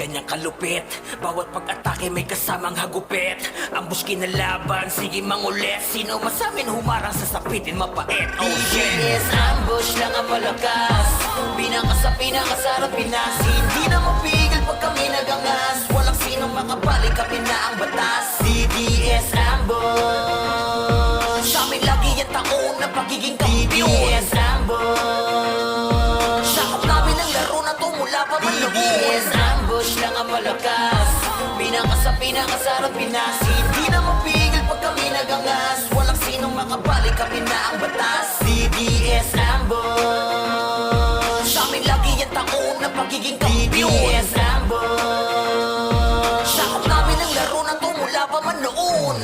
Ganyang kalupit, bawat pag-atake may kasamang hagupit. Ambush kinalaban, sige mangulit. Sino masamin humarang sa sapitin mapait. Oh shit, yes, ambush lang ang malakas. Pinaka sa pinakasarap Pinas. Hindi na mapigil pag kami nagangas. Walang sinong makabalik, kami na ang batas. DDS ambush, sa amin lagi yung taon na pagiging kampiyon. DDS ambush, sakop namin ang laro na to mula pa man noon. DDS ambush lang ang malakas. Pinaka sa pinakasarap Pinas. Hindi na mapigil pag kami nagangas. Walang sinong makabalik, kami na ang batas. DDS ambush, sa amin lagi yung taon na pagiging kampiyon. DDS ambush, sakop namin ang laro na to mula pa man noon.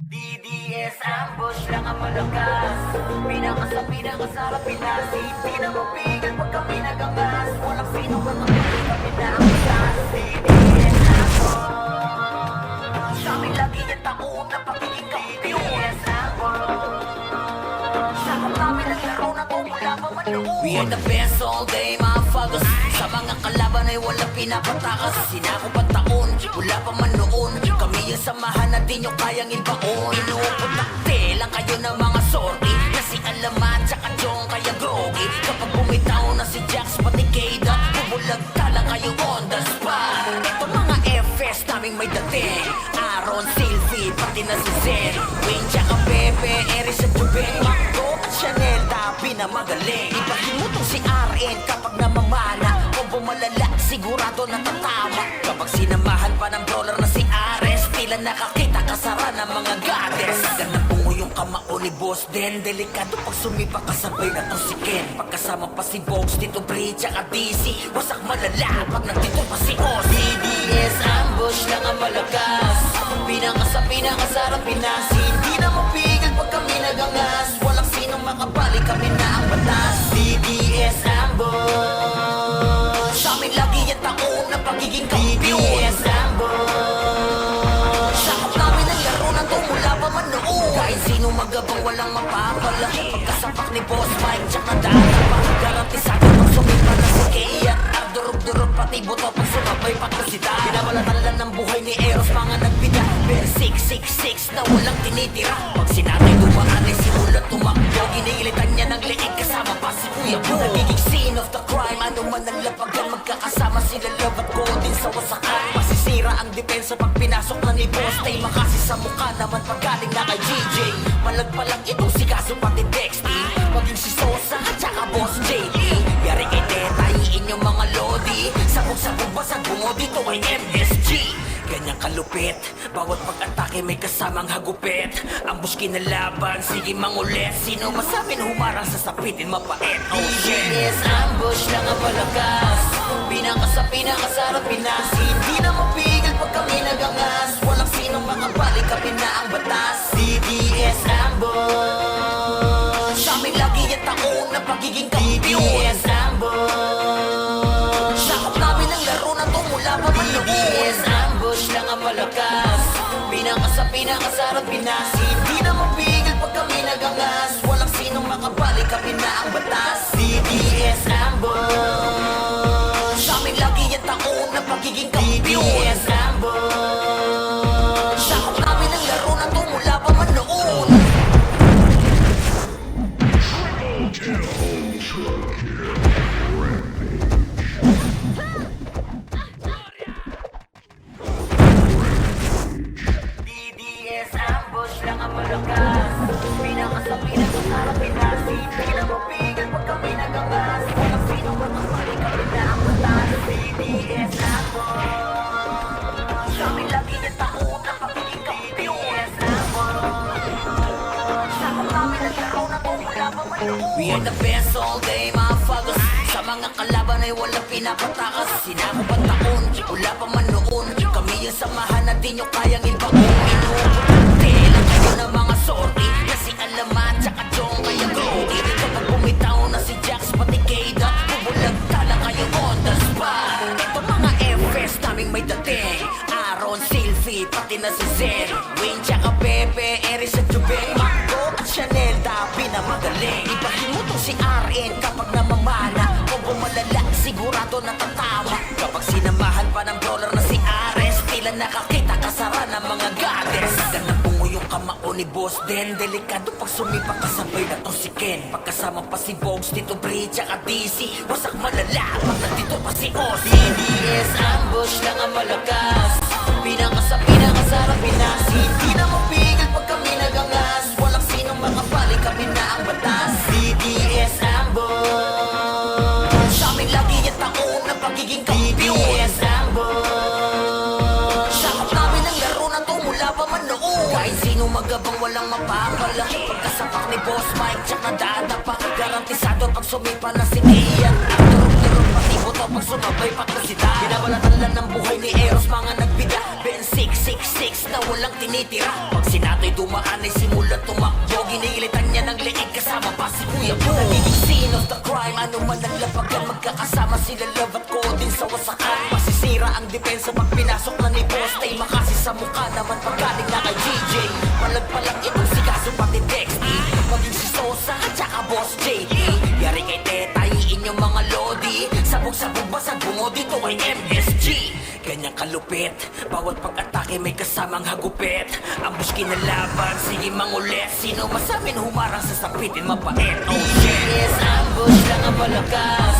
DDS ambush lang ang malakas. Pinaka sa pinakasarap Pinas. Hindi na mapigil pag kami nagangas. Walang sinong makabalik, kami na ang batas. DDS ambush, sa amin lagi yung taon na pagiging kampiyon. DDS ambush, sakop namin ang laro na to mula pa man noon. We are the best all day, mga fagos. Sa mga kalaban ay walang pinapatakas. Sinakop ang taon, wala pa man noon. Kami yung samahan na di nyo kayang ilbaon. Inuuputakte lang kayo ng mga sorry. Na si Alamat tsaka Jong kaya groggy. Kapag bumitaw na si Jax pati Keda, bubulagta lang kayo on the spot. Ito mga FS naming may dating. Aaron, Sylvie, pati na si Zen. Wayne tsaka Pepe, Eris at Jubeng. Marco at Chanel, tabi na magaling. Ibahin mo tong si RN kapag namamana. Kung bumalala, sigurado natatama. Kapag sinamahan pa ng brawler na si Ares, tila nakakita kasara ng mga goddess. Ganang bungo yung kamao ni Boss Den. Delikado pag sumipa kasabay na to si Ken. Pagkasama pa si Box, Tito Bri, tsaka DC. Wasak malala pag nandito pa si Oz. DDS ambush lang ang malakas. Pinaka sa pinakasarap Pinas. Hindi na mapigil pag kami nagangas. Walang sinong makabalik, kami na ang batas. DDS ambush, sa amin lagi yung taon na pagiging kampiyon. DDS ambush, sakop namin ang laro na to mula pa man noon. Kahit sino magabang walang mapapala. Pagkasapak ni Boss Mike tsaka data pa. Garantisado pag sumipa na si Kea. Ardurog-durog pati buto pag sumabay pa to si Dan. Binabalatalan ng buhay ni Eros mga nagbida. Pero 666 na walang tinitira. Pag sinatay dumaan ay simulat tumakbo. Ginilitan niya ng leeg kasama pa si Kuya Bo. Nagiging scene of the crime. Ano man ang lapagan, magkakasama sila love at din sa wasakan. Masisira ang depensa pag pinasok na ni Boss Tay. Makasi sa mukha naman pag galing na kay GJ. Malagpalang itong si Kaso pati Dexty. Maging si Sosa at saka Boss JD. Yari kay Teta, iin yung mga lodi. Sabog-sabog basag bungo dito ay MSG. Ganyang kalupit, bawat pag-atake may kasamang hagupit. Ambush kinalaban, sige mangulit. Sino masamin humarang sa sapitin mapait. Oh shit, yes, ambush lang ang malakas. Pinaka sa pinakasarap Pinas. Hindi na mapigil pag kami nagangas. Walang sinong makabalik, kami na ang batas. DDS ambush, sa amin lagi yung taon na pagiging kampiyon. DDS ambush, sakop namin ang laro na to mula pa man noon. DDS ambush lang ang malakas. Pinaka sa pinakasarap Pinas. Hindi na mapigil pag kami nagangas. Walang sinong makabalik, kami na ang batas. DDS ambush, sa amin lagi yung taon na pagiging kampiyon. DDS ambush, sakop namin ang laro na to mula pa man noon. DDS ambush lang ang malakas. Pinaka sa pinakasarap Pinas. Hindi na mapigil pag kami nagangas. Walang sinong makabalik, kami na ang batas. DDS ambush, sa amin lagi yung taon na pagiging kampiyon. DDS ambush, sakop namin ang laro na to mula pa man noon. We are the best all day, mga fagos. Sa mga kalaban ay walang pinapatakas. Sinakop ang taon, wala pa man noon. Kami yung samahan na di nyo kayang ilbaon. Inuuputakte lang kayo ng mga sorry. Na si Alamat tsaka Jong kaya groggy. Kapag bumitaw na si Jax pati Keda, bubulagta lang kayo on the spot. Ito mga FS naming may dating. Aaron, Sylvie, pati na si Zen. Zen, Wayne tsaka Pepe, Eris at Jubel, Marco at Chanel, Dabi na magaling. Ibahin mo tong si RN kapag namamana, kung bumalala, sigurado natatawa. Kapag sinamahan pa ng brawler na si Ares, tila nakakita kasara ng mga goddess. Ganang bungo yung kamao ni Boss Den, delikado pag sumipa kasabay na tong si Ken. Pagkasama pa si Bogs, Tito Bri tsaka DC, wasak malala pag nandito pa si Ozzy. DDS ambush lang ang malakas, pinakasarap Pinas. Hindi na mapigil pag kami nagangas, walang sinong makapali, kami na ang batas. DDS ambush, sa amin lagi yung taon ng pagiging kampiyon. DDS ambush, sakop namin ang laro na to mula pa man noon. Kahit sino magabang walang mapapala, pagkasapak ni Boss Mike tsak na dadapa, garantisado pag sumipa na si Kian. Turok-turok pati buto pag sumabay pa to si Dan. Binabalatan lang ng buhay ni Eros mga nagbida, Ben 666 na walang tinitira. Pag sinato'y dumaan ay simulan tumakbo, ginilitan niya ng leeg kasama pa si Kuya Bo. Nagiging scene of the crime, ano man ang lapagan, magkakasama sila Love at Codin sa wasakan. Masisira ang depensa pag pinasok na ni Boss Tay, makasi sa mukha naman paggaling na kay GJ. Palag-palag itong si Kaso pati Dexty, maging si Sosa at saka Boss JD. Yari kay Tetay, inyong mga lodi, sabog-sabog basag bungo dito kay MSG. Ganyang kalupit, bawat pag-atake may kasamang hagupit. Ambush kinalaban, sige mangulit, sino masamin humarang sa sapitin mapait. Oh shit, yes, ambush lang ang malakas,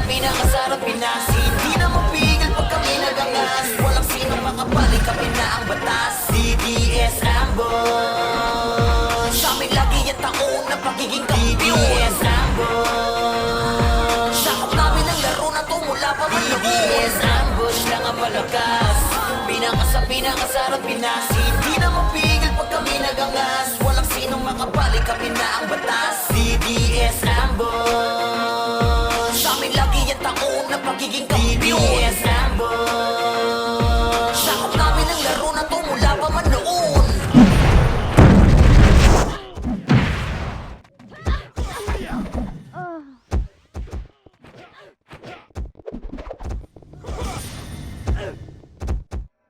pinakasarap Pinas. Hindi na mapigil pag kami nagangas, walang sino makapali, kami na ang batas. DDS ambush, sa amin lagi yung taon ng pagiging kampiyon. DDS ambush, sakop namin ang laro na to mula pa man noon. DDS ambush lang ang malakas, pinakasarap Pinas. Hindi na mapigil pag kami nagangas, walang sinong makapali, kami na ang batas. DDS ambush, sa amin lagi yung taon ng pagiging kampiyon. DDS ambush, sakop namin ang laro na to mula pa man noon.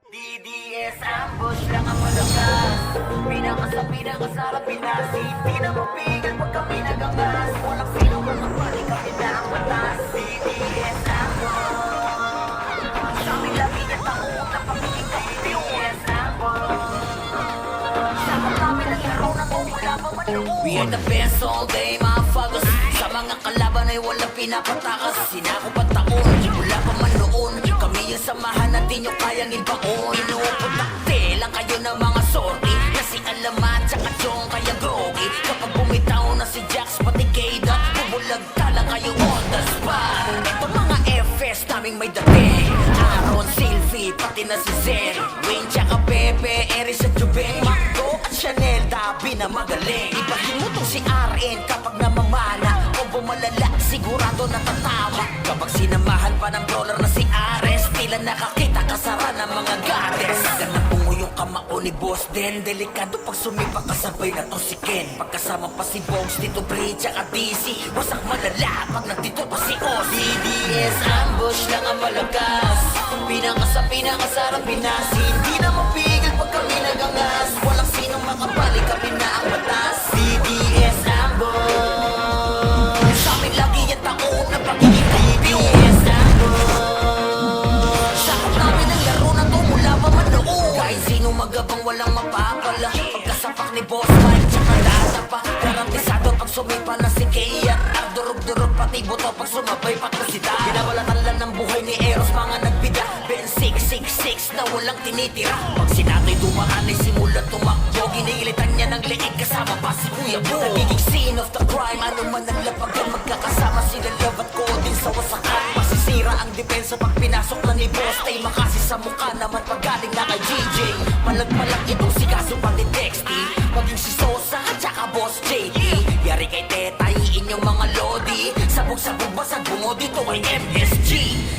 DDS ambush lang ang malakas, pinakasarap Pinas. Hindi na mapigil pag kami nagangas, walang sinong makapali, kami na ang batas. DDS ambush, sa amin lagi yung taon ng pagiging kampiyon. DDS ambush, sakop namin ang laro na to mula pa man noon. We are the best all day mga fagos, sa mga kalaban ay walang pinapatakas. Sinako pa taon, mula pa man noon, kami yung samahan na di nyo kayang ibaon. Inuuputakte lang kayo ng mga sorry, kasi alamat tsaka chong kaya grogi. Kapag bumitaw na si Jax pati Keda, bubulagta lang kayo on the spot. Ito mga FS naming may dating, Aaron, Sylvie, pati na si Zen, Wayne tsaka Pepe, Eris at Jubel, Marco at Chanel, Dabi na magaling. Ibahin mo tong si RN kapag namamana, kung bumalala, sigurado natatawa. Kapag sinamahan pa ng brawler na si Ares, tila nakakita kasara ng mga goddess. Ganang bungo yung kamao ni Boss Den, delikado pag sumipa kasabay na to si Ken. Pagkasama pa si Bogs, Tito Bri tsaka DC, wasak malala pag nandito pa si Ozzy. DDS ambush lang ang malakas, pinakasarap Pinas. Hindi na mapigil pag kami nagangas, walang sinong makapali, kami na ang batas. DDS ambush, sa amin lagi yung taon ng pagiging kampiyon. DDS ambush, sakop namin ang laro na to mula pa man noon. Kahit sino magabang walang mapapala, pagkasapak ni Boss Mike tsaka dadapa, garantisado pag sumipa na si Kian. Durog-durog pati buto pag sumabay pa to si Dan. Binabalatan lang ng buhay ni Eros mga nagbida, Ben 666 na walang tinitira. Pag sinato'y dumaan ay simulan tumakbo, ginilitan niya ng leeg kasama pa si Kuya Bo. Nagiging scene of the crime, ano man ang lapagan, magkakasama sila Love at Codin sa wasakan. Masisira ang depensa pag pinasok na ni Boss Tay, makasi sa mukha naman paggaling na kay GJ. Palag-palag itong si Kaso pati Dexty, maging si Sosa at saka Boss JD. Yari kay Tetay, inyong mga lodi, sabog-sabog basag bungo dito kay MSG.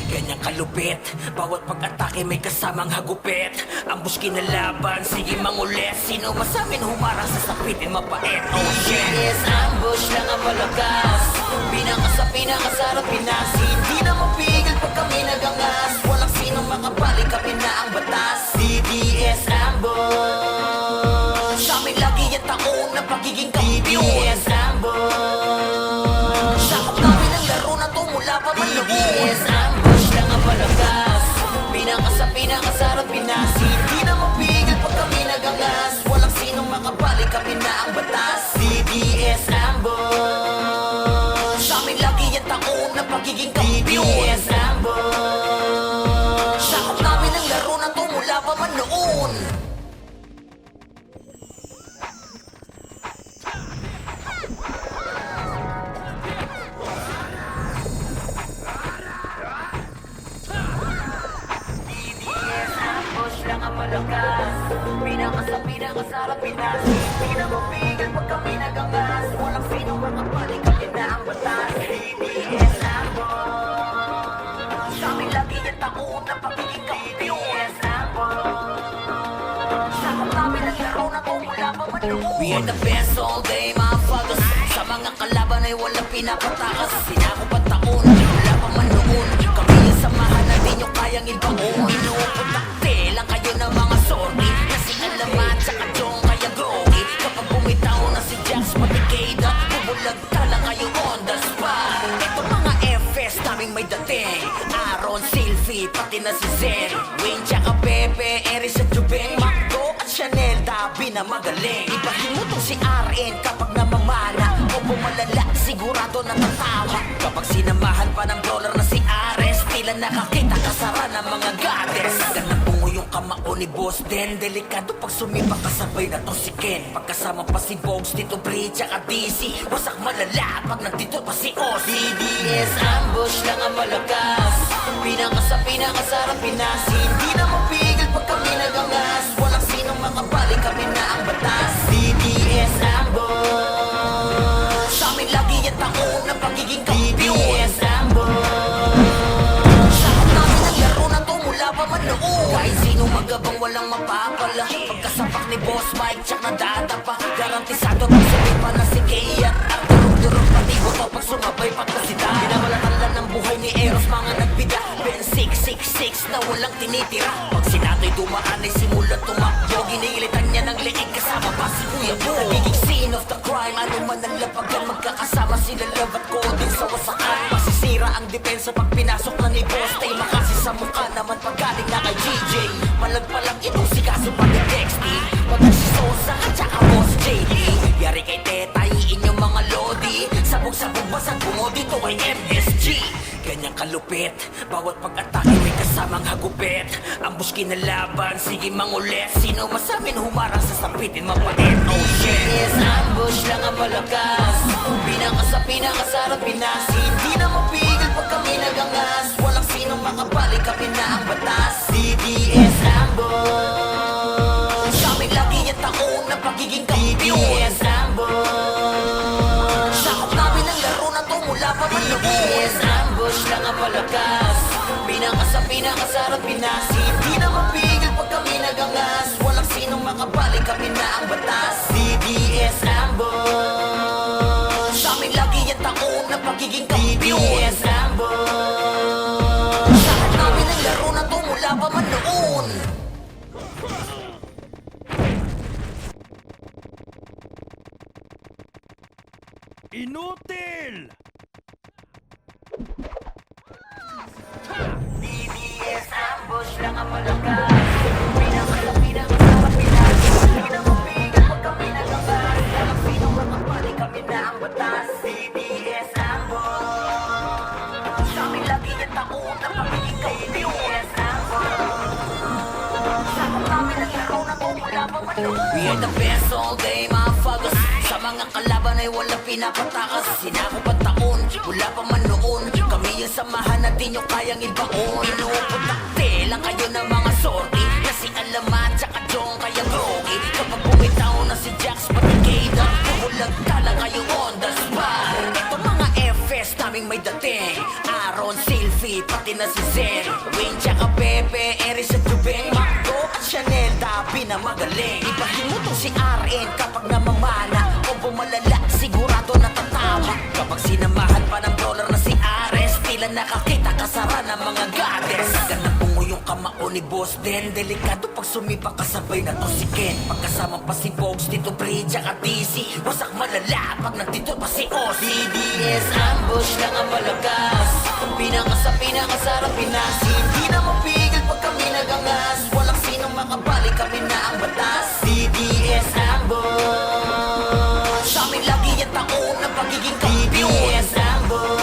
Ganyang kalupit, bawat pag-atake may kasamang hagupit. Ambush kinalaban, sige mangulit, sino masamin humarang sa sapitin mapait. Oh shit, yes, ambush lang ang malakas, pinakasarap Pinas. Hindi na mapigil pag kami nagangas, walang sinong makapali, kami na ang batas. DDS ambush, ambush. Sa amin lagi yung taon ng pagiging kampiyon. DDS ambush. Sakop namin ang laro na to mula pa man noon. DDS ambush lang ang palagas. Pinakasarap Pinas. Hindi na mapigil pag kami nagangas. Walang sinong makabalik, kami na ang batas. DDS ambush. Sa amin lagi yung taon ng pagiging kampiyon. DDS ambush. Sakop namin ang laro na to mula pa man noon. DDS ambush lang ang malakas. Pinakasarap Pinas. Hindi na mapigil pag kami nagangas. Walang sinong makabalik, kami na ang batas. DDS ambush. Sa amin lagi yung taon ng pagiging kampiyon. DDS ambush. Sakop namin ang laro na to mula pa man noon. We are the best all day, mga fagas. Sa mga kalaban ay walang pinapatakas. Sinakop ang taon, mula pa man noon. Kami yung samahan na di nyo kayang ibaon. Inuuputakte lang kayo ng mga sorry. Kasi alaman sa kadyong kaya groggy. Kapag bumitaw na si Jax pati Keda, bubulag lang kayo on the spot. Ito mga FS naming may dating. Aaron, Sylvie, pati na si Zen. Wayne, tsaka Pepe, Eris at Jubeng. Marco at Chanel, dabi na magaling. Ibahin mo tong si RN kapag namamana. O bumalala, sigurado na tatawa. Kapag sinamahan pa ng brawler na si Ares, tila nakakita kasara ng mga goddess. Ganang bungo yung kamao ni Boss Den. Delikado pag sumipa kasabay na to si Ken. Pagkasama pa si Bogs, Tito Bri, tsaka DC. Wasak malala pag nandito pa si Ozzy. DDS ambush lang ang malakas. Pinakasarap Pinas. Hindi na mapigil pag kami nagangas. Walang sinong makabalik, kami na ang batas. DDS ambush. Sa amin lagi yung taon ng pagiging kampiyon. DDS ambush. Sakop namin ang laro na to mula pa man noon. Kahit sino magabang walang mapapala. Pagkasapak ni Boss Mike, tsak na dadapa. Garantisado pag sumipa na si Kea. Ang durog-durog pati buto pag sumabay pagkasita. Binabalatan lang ng buhay ni Eros, mga nagbida. Ben 666 na walang tinitira. Pag sinato'y dumaan ay simulan tumakbo. Ginilitan niya ng leeg kasama pa si Kuya Bo. Nagiging scene of the crime. Ano man ang lapagan, magkakasama sila Love at Coding sa wasakan. Masisira ang depensa pag pinasok na ni Boss Tay. Makasi sa mukha naman pag galing na kay GJ. Malagpalang itong si Kaso pa ni Dexty. Pag si Sosa at saka Boss JD. Yari kay Tetay, inyong mga lodi. Sabog-sabog basag bungo dito kay MSG. Ganyang kalupit, bawat pag-atake may kasamang hagupit. Ambush kinalaban, sige mangulit. Sino masamin humarang sa sapitin mapait. Oh shit, yes, ambush lang ang malakas. Pinakasarap Pinas. Hindi na mapigil pag kami nagangas. Walang sinong makabalik, kami na ang batas. DDS ambush. Sa amin lagi yung taon ng pagiging kampiyon. DDS ambush. Sakop namin ang laro na to mula pa man noon. DDS ambush lang ang palagas. Pinakasarap Pinas. Hindi na mapigil pag kami nagangas. Walang sinong makabalik, kami na ang batas. DDS ambush. Sa amin lagi yung taon ng pagiging kampiyon. DDS ambush. Sakop namin ang laro na to mula pa man noon. Inutil! DDS ambush lang ang malakas. Pinakasarap Pinas. Hindi na mapigil pag kami nagangas. Walang sinong makabalik, kami na ang batas. DDS ambush. Sa amin lagi yung taon ng pagiging kampiyon. DDS ambush. Sakop namin ang laro na to mula pa man noon. We are the best all day, mga fagas. Sa mga kalaban ay walang pinapatakas. Sinakop ang taon, mula pa man noon. Kami yung samahan na di nyo kayang ibaon. Inuuputakte lang kayo ng mga sorry. Kasi alaman sa kadyong kaya groggy. Kapag bumitaw na si Jax pati Keda, bubulag lang kayo on the spot. Ito mga FS naming may dating. Aaron, Sylvie, pati na si Zen. Wayne, tsaka Pepe, Eris at Jubeng. Marco at Chanel, dabi na magaling. Ibahin mo tong si RN kapag namamana. O bumalala, sigurado na tatawa. Kapag sinamahan pa ng brawler na si Ares, tila nakakita kasara ng mga goddess. Ganang bungo yung kamao ni Boss Den. Delikado pag sumipa kasabay na to si Ken. Pagkasama pa si Bogs, Tito Pre, tsaka TC. Wasak malala pag nandito pa si Oz. DDS ambush lang ang malakas. Pinakasarap Pinas. Hindi na mapigil pag kami nagangas. Walang sinong makabalik, kami na ang batas. DDS ambush. Sa amin lagi yung taon ng pagiging kampiyon. DDS ambush.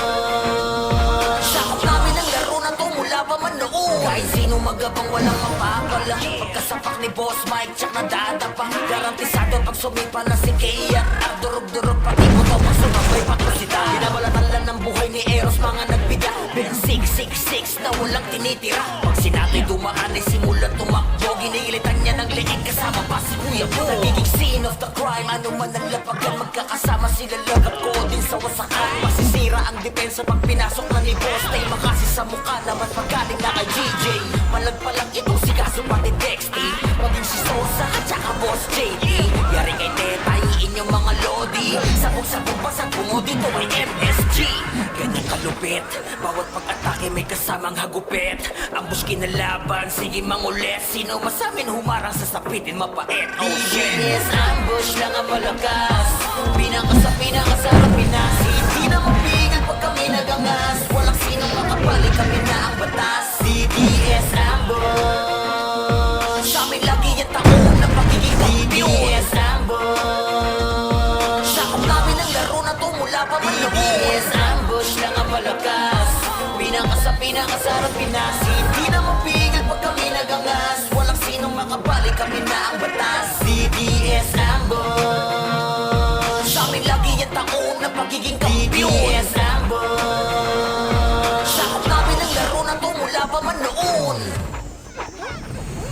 Sakop namin ang laro na to mula pa man noon. Kahit sino magabang walang mapapala. Pagkasapak ni Boss Mike, tsak na dadapa. Garantisado pag sumipa na si Kea. Durog-durog pati mo to pag sumabay patrosita. Binabalatan lang ng buhay ni Eros mga nagbida. Ben 666 na walang tinitira. Pag sinato'y dumaan ay simulan tumakbo. Ginilitan niya ng leeg kasama pa si Kuya Bo. Nagiging scene of the crime, ano man ang lapagan. Magkakasama sila lagat ko din sa wasakan. Masisira ang depensa pag pinasok na ni Boss Tay. Makasi sa mukha naman pagkaling na kay GJ. Malagpalang itong si Kaso pati Dexty. Maging si Sosa at saka Boss JD. Yari kay Teta, inyong mga lodi. Sabog-sabog basag bungo dito ay MSG. Ganyan kalupit, bawat pag-atake may kasamang hagupit. Ambush kinalaban, sige mangulit. Sino masamin humarang sa sapitin mapait. Oh shit, yes, ambush lang ang malakas. Pinakasarap Pinas. Hindi na mapigil pag kami nagangas. Walang sinong makabalik, kami na ang batas. DDS ambush. Sa amin lagi yung taon ng pagiging kampiyon. DDS ambush. Sakop namin ang laro na to mula pa man noon. DDS ambush lang ang malakas. Pinakasarap Pinas. Hindi na mapigil pag kami nagangas. Walang sinong makabalik, kami na ang batas. DDS ambush. Sa amin lagi yung taon ng pagiging kampiyon. DDS ambush. Sakop namin ang laro na to mula pa man noon. DDS ambush lang ang malakas.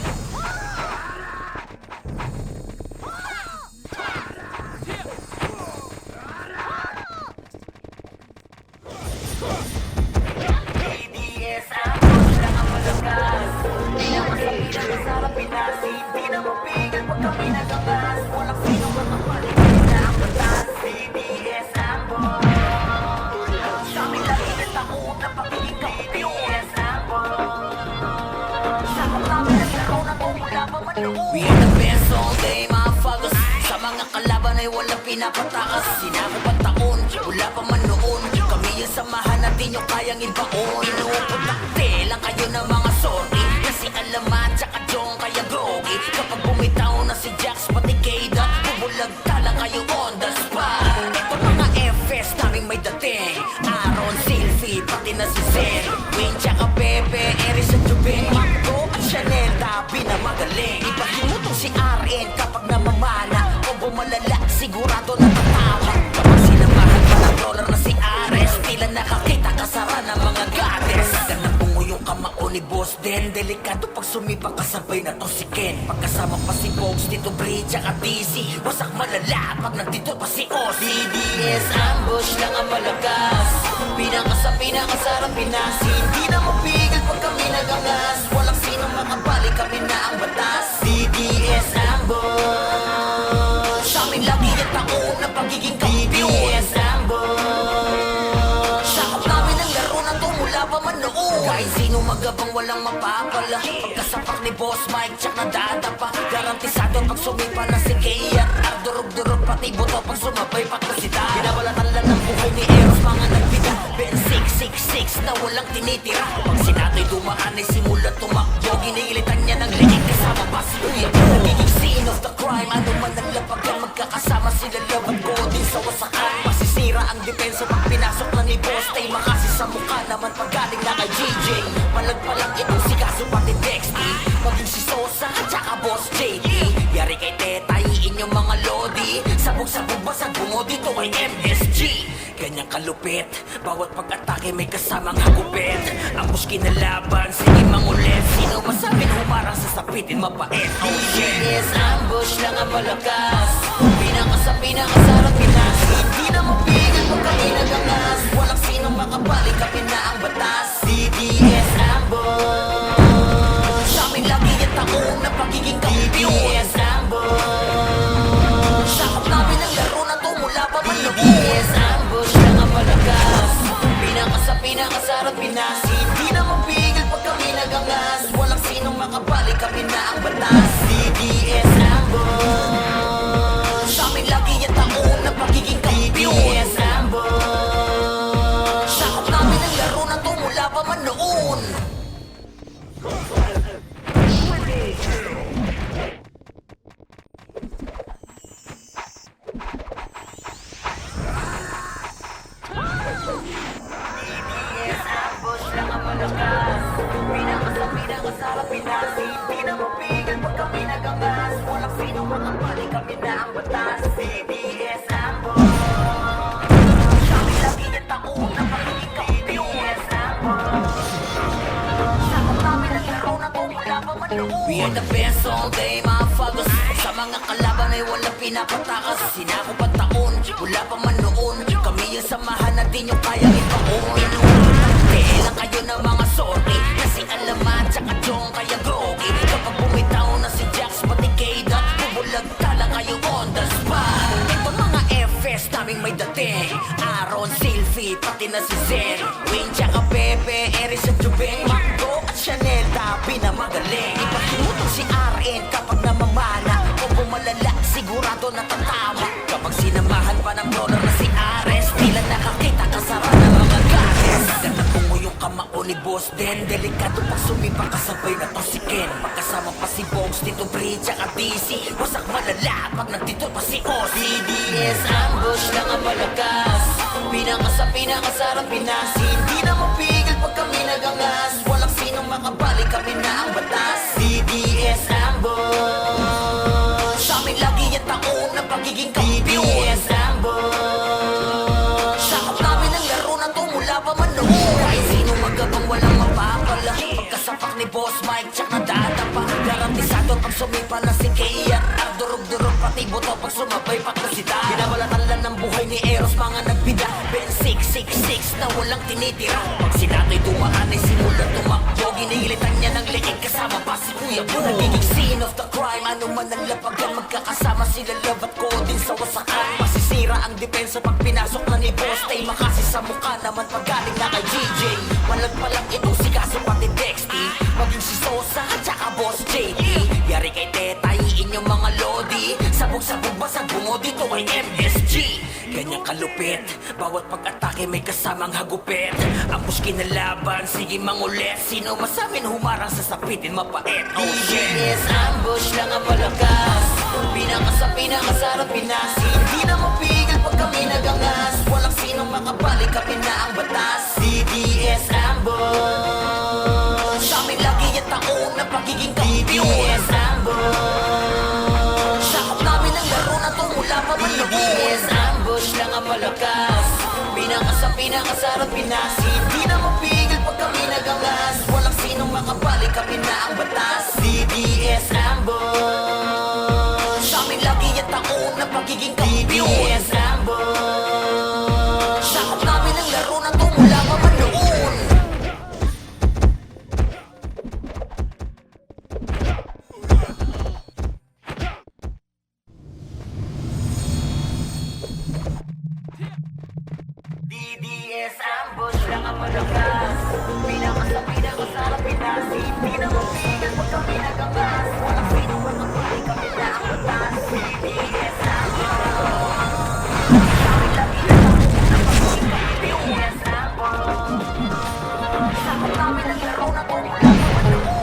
Pinakasarap Pinas. Hindi na mapigil pag kami nagangas. Walang sinong makabalik, kami na ang batas. DDS ambush. Sa amin lagi ng taon ng pagiging kampiyon. DDS ambush. Sakop namin ang laro na to mula pa man noon. We are the best all day, motherfuckers. Sa mga kalaban ay walang pinapatakas. Sinakop ang taon, wala pa man noon. Kami yung samahan natin yung kayang ibaon. Inuuputakte lang kayo ng mga sorry. Kasi alaman tsaka Jong kaya groggy. Kapag bumitaw na si Jax pati Keida, bubulagta lang kayo on the spot. Ito mga FS naming may dating. Aaron, Sylvie, pati na si Zen. Wayne tsaka Pepe, Eris at Jubin. Marco at Chanel, tabi na magaling. Ibahin mo tong si RN kapag namamana. O bumalala, sigurado na tatawa. Kapag sinamahan pa ng dollar na si Ares, tila nakakita kasara ng mga goddess. Ganang bungo yung kamao ni Boss Den. Delikado pag sumipa kasabay na to si Ken. Pagkasama pa si Bogs, Tito Pre, tsaka TC. Wasak malala pag nandito pa si Oz. DDS ambush lang ang malakas. Pinakasarap Pinas. Hindi na mapigil pag kami nagangas. Walang sinong makabalik, kami na ang batas. DDS ambush. Sa amin lagi yung taon ng pagiging kampiyon. DDS ambush. Sakop namin ang laro na to mula pa man noon. Kahit sino magabang walang mapapala. Pagkasapak ni Boss Mike, tsak na dadapa. Garantisado pag sumipa na si Kea. Durog-durog pati buto pag sumabay patrosita. Binabalatan lang ng buhay ni Eros mga nagbida. Ben 666 na walang tinitira. Pag sinato'y dumaan ay simulan tumakbo. Ginilitan niya ng leeg kasama pa si Kuya Bo. Nagiging scene of the crime, ano man ang lapagan. Magkakasama sila laban ko din sa wasakan. Masisira ang depensa pag pinasok na ni Boss Tay. Makasi sa mukha naman paggaling na kay GJ. Malagpalang itong si Kaso pati Dexty. Maging si Sosa at saka Boss JD. Yari kay Teta, inyong mga lodi. Sabog-sabog basag bungo dito ay MSG. Ganyan kalupit, bawat pag-atake may kasamang hagupit. Ambush kinalaban, sige mangulit. Sino masamin humarang sa sapitin mapait. Oh shit, yes, ambush lang ang malakas. Pinakasarap Pinas. Hindi na mapigil pag kami nagangas. Walang sinong makabalik, kami na ang batas. DDS ambush. Sa amin lagi yung taon ng pagiging kampiyon. DDS ambush. Sakop namin ang laro na to mula pa man noon. DDS ambush lang ang malakas. Pinakasarap Pinas. Hindi na mapigil pag kami nagangas. Walang makabalik kami na ang batas. DDS ambush, sa amin lagi yung taon na pagiging kampiyon. DDS ambush, sakop namin ang laro na to mula pa man noon. DDS ambush lang ang malakas, pinakasarap pinasin. Di na mapigil pag kami nagangas, walang sino makabalik kami na ang batas. DDS ambush, kami lagi yung taon na pagiging kampiyon. DDS ambush, sakop namin ang laro na to mula pa man noon. We are the best all day mga fagos, sa mga kalaban ay walang pinapatakas. Sinakop ang taon, mula pa man noon, kami yung samahan natin yung kayang ipaon. Lang kayo ng mga sorry, kasi alamat tsaka chong kaya grogi. Kapag bumitaw na si Jax pati Kayda, bubulag tala kayo on the spot. Ito mga FS naming may dating, Aaron, Sylvie, pati na si Zen, Wayne tsaka Pepe, Eris at Jubeng, Macdo at Chanel, tabi na magaling. Ipahimutong si RN kapag namamana, o bumalala sigurado na tatama. Kapag sinamahan pa ng brawler na si Ares, tila nakakita kasara ng mga gares. Kamao ni Boss Den, delikado pag sumipa kasabay na to si Ken. Pagkasama pa si Bogs, Tito Bridge, tsaka DC, wasak malala pag nagtito pa si Ozzy. DDS ambush lang ang malakas, pinakasarap pinasin. Di na mapigil pag kami nagangas, walang sinong makabalik kami na ang batas. DDS ambush, sa amin lagi yung taon na pagiging kampiyon. DDS ambush, sakop namin ang laro na to mula pa man noon. Magabang walang mapapala, pagkasapak ni Boss Mike tsak na dadapa. Garantisado pag sumipa na si Kaya, durog-durog pati buto pag sumabay pa to si Da. Binabalatan lang ng buhay ni Eros mga nagbida, Ben 666 na walang tinitira. Pag sinato'y dumaan ay simulan tumakbo, ginilitan niya ng leeg kasama pa si Kuya Boo. Nagiging scene of the crime, ano man ang lapagan, magkakasama sila Love at Codin sa wasakan. Masisira ang depensa pag pinasok na ni Boss Tay, makasi sa mukha naman pag galing na kay GJ. Malag pa lang itong si Kaso pati Dexty, maging si Sosa at saka Boss JP. Yari kay Teta, inyong mga lodi, sabog-sabog basag bungo dito ay MSG. Ganyan kalupit, bawat pag-atake may kasamang hagupit. Ambush kinalaban, sige mangulit, sino masamin humarang sa sapitin mapait. Oh shit, DDS ambush lang ang malakas, pinakasarap pinasin. Di na mapigil pag kami nagangas, walang sinong makabalik kami na ang batas. DDS ambush, sa amin lagi yung taon na pagiging kampiyon. DDS ambush, sakop namin ang laro na to mula pa man noon. DDS ambush lang ang malakas, pinakasarap pinasin. Di na mapigil pag kami nagangas, walang sinong makabalik kami na ang batas. DDS ambush, sa amin lagi yung taon na pagiging kampiyon. DDS ambush, sakop namin ang laro na to mula pa man noon. DDS ambush lang ang malakas, pinakasarap pinasin. Di na mapigil pag kami nagangas, walang sinong makabalik kami na ang batas. DDS ambush, kami lagi na taon na pagiging kampiyon. DDS ambush, sakop namin ang laro na to mula pa man noon.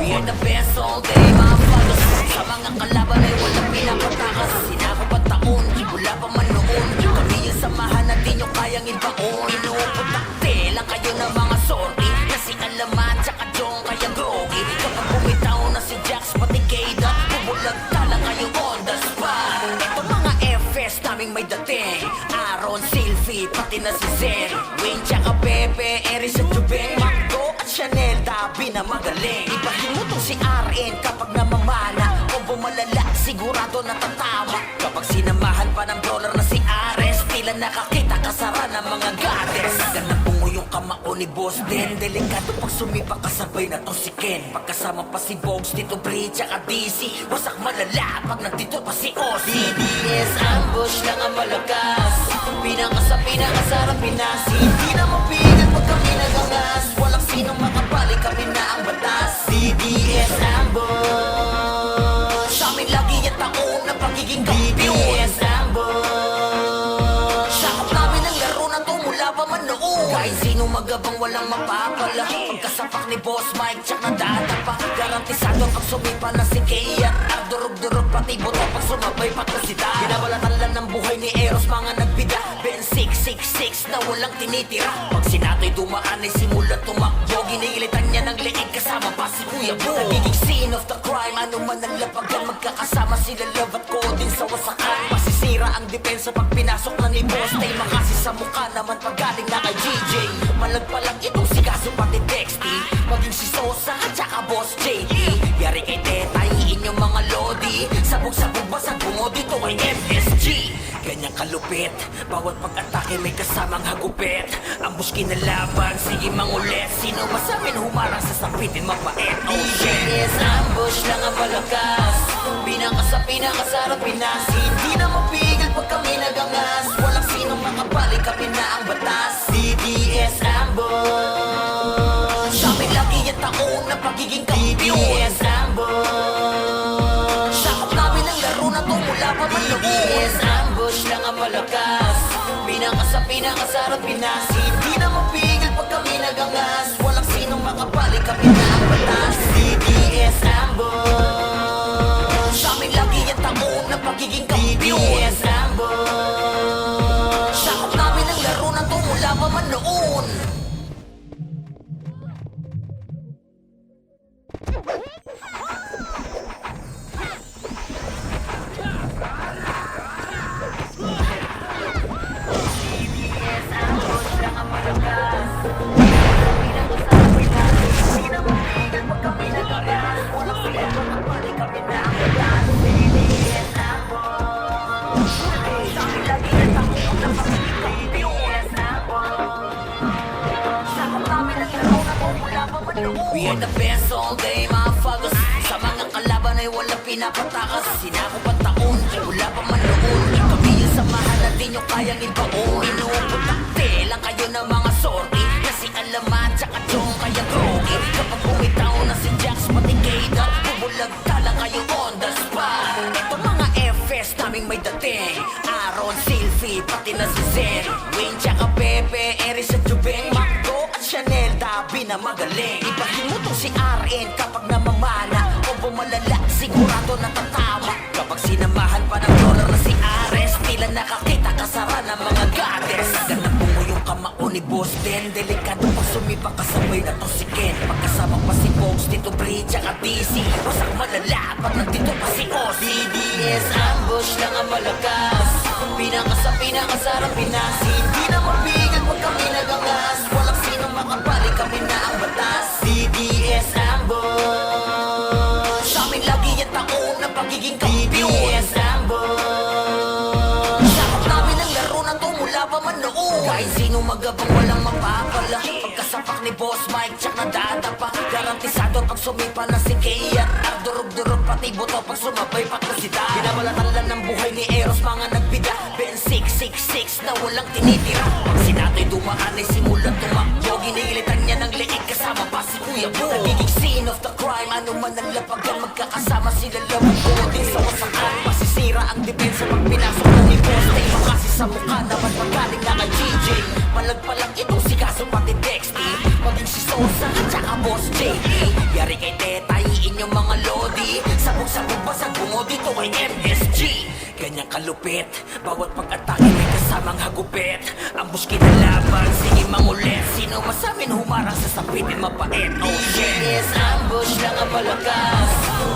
We are the best all day mga fagos, sa mga kalaban ay walang pinapatakas. Sinakop ang taon, mula pa man noon, kami yung samahan natin yung kayang ibaon. Inuuputakte lang kayo ng mga sorry, kasi alamat tsaka chong kaya grogi. Kapag bumitaw na si Jax pati Kayda, bubulag tala kayo on the spot. Ito mga FS naming may dating, Aaron, Sylvie, pati na si Zen, Wayne tsaka Pepe, Eris at Jubeng, Macdo at Chanel, tabi na magaling. Ipahimutong si RN kapag namamana, o bumalala sigurado na tatama. Kapag sinamahan pa ng brawler na si Ares, tila nakakita kasara ng mga goddess. Ganapong yung kamao ni Boss Den, delikado pag sumipa kasabay na to si Ken. Pagkasama pa si Bogs, Tito Bridge, tsaka DC, wasak malala pag nagtito pa si Ozzy. DDS ambush lang ang malakas, pinakasarap pinasin. Di na mapigil pag kami nagangas, walang sinong makabalik kami na ang batas. DDS ambush. Sa amin lagi yung taon na pagiging kampiyon. DDS ambush. Sakop namin ang laro na to mula pa man noon. Kahit sino magabang walang mapapala. Pagkasapak ni Boss Mike tsak na dadapa. Garantisado pag sumipa na si Kea. Durog-durog pati buto pag sumabay patusita. Binabalatan lang ng buhay ni Eros mga nagbida. Ben 666 na walang tinitira. Pag sinato'y dumaan ay simulan tumakbo. Ginilitan niya ng leeg kasama pa si Kuya Bo. Nagiging scene of the crime, ano man ang lapagan. Magkakasama sila Love at Coding sa wasakan. Masisira ang depensa pag pinasok na ni Boss Tay. Makasi sa mukha naman pag galing na kay GJ. Malagpalang itong si Kaso pati Dexty. Maging si Sosa at saka Boss JT. Yari kay Tetay, inyong mga lodi. Sabog-sabog basag bungo dito kay MSG. Ganyang kalupit, bawat pag-atake may kasamang hagupit. Ambush kinalaban, sige mangulit. Sino masamin humarang sa sapitin mapait. Oh shit, yes, ambush lang ang malakas. Pinaka sa pinakasarap Pinas. Hindi na mapigil pag kami nagangas. Walang sinong makabalik, kami na ang batas. DDS ambush. Sa amin lagi yung taon na pagiging kampiyon. DDS ambush. Sakop namin ang laro na to mula pa man noon. DDS ambush lang ang malakas. Pinaka sa pinakasarap Pinas. Hindi na mapigil pag kami nagangas. Walang sinong makabalik, kami na ang batas. DDS ambush. Sa amin lagi yung taon na pagiging kampiyon. DDS ambush. Sakop namin ang laro na to mula pa man noon. We are the best all day, mga fagos. Sa mga kalaban ay walang pinapatakas. Sinakop ang taon, wala pa man noon. Kami yung samahan na di nyo kayang ibaon. Inuuputakte lang kayo ng mga sorry. Kasi alaman, tsaka chong kaya drogi. Kapag bumitaw na si Jax, pati Keda, bubulag tala kayo on the spot. Ito mga FS naming may dating. Aaron, Sylvie, pati na si Zen. Wayne, tsaka Pepe, Eris at Jubeng. Macdo at Chanel, tabi na magaling. Ibahin mo tong si RN kapag namamana. O bumalala, sigurado natatama. Kapag sinamahan pa ng dollar na si Ares, tila nakakita kasara ng mga goddess. Ganap mo yung kamao ni Boss Den. Delikado pag sumipang kasabay na to si Ken. Pagkasama pa si Box, Tito Bridge, at DC. Wasak malala pag nandito pa si Oz. DDS ambush lang ang malakas. Pinaka sa pinakasarap Pinas. Hindi na mapigil pag kami nagangas. Walang sinong makabalik, kami na ang batas. DDS ambush. Sa amin lagi yung taon na pagiging kampiyon. DDS ambush. Sakop namin ang laro na to mula pa man noon. Kahit sino magabang walang mapapala. Pagkasapak ni Boss Mike tsak na dadapa. Garantisado pag sumipa na si Kea. Durog-durog pati buto pag sumabay patusita. Binabalatan lang ng buhay ni Eros mga nagbida. Ben 666 na walang tinitira. Pag sinato'y dumaan ay simulan tumakbo. Ginilitan niya ng leeg kasama pa si Kuya Bo. Nagiging scene of the crime, ano man ang lapagan. Magkakasama sila Love at Coding sa wasakan. Masisira ang depensa pag pinasok na ni Boss Tay. Makasi sa mukha naman pag galing na kay GJ. Malagpalang itong si Kaso pati Dexty. Maging si Sosa at saka Boss JT. Yari kay Tetay, inyong mga lodi. Sabog-sabog basag bungo dito kay MSG. Ganyang kalupit, bawat pag-atake may kasamang hagupit. Ambush kinalaban, sige mangulit. Sino masamin humarang sa sapitin mapait. Oh shit, yes, ambush lang ang malakas.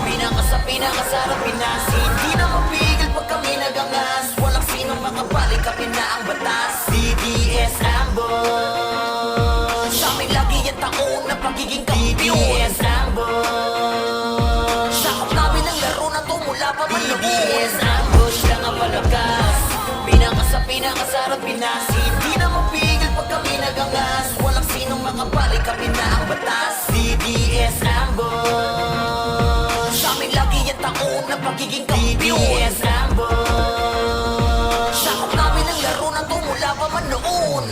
Pinaka sa pinakasarap Pinas. Hindi na mapigil pag kami nagangas. Walang sinong makabalik, kami na ang batas. DDS ambush. Sa amin lagi yung taon na pagiging kampiyon. DDS ambush. Sakop namin ang laro na to mula pa man noon. DDS ambush lang ang malakas. Pinaka sa pinakasarap Pinas. Hindi na mapigil pag kami nagangas. Walang sinong makabalik, kami na ang batas. DDS ambush. Sa amin lagi yung taon na pagiging kampiyon. DDS ambush. Sakop namin ang laro na to mula pa man noon.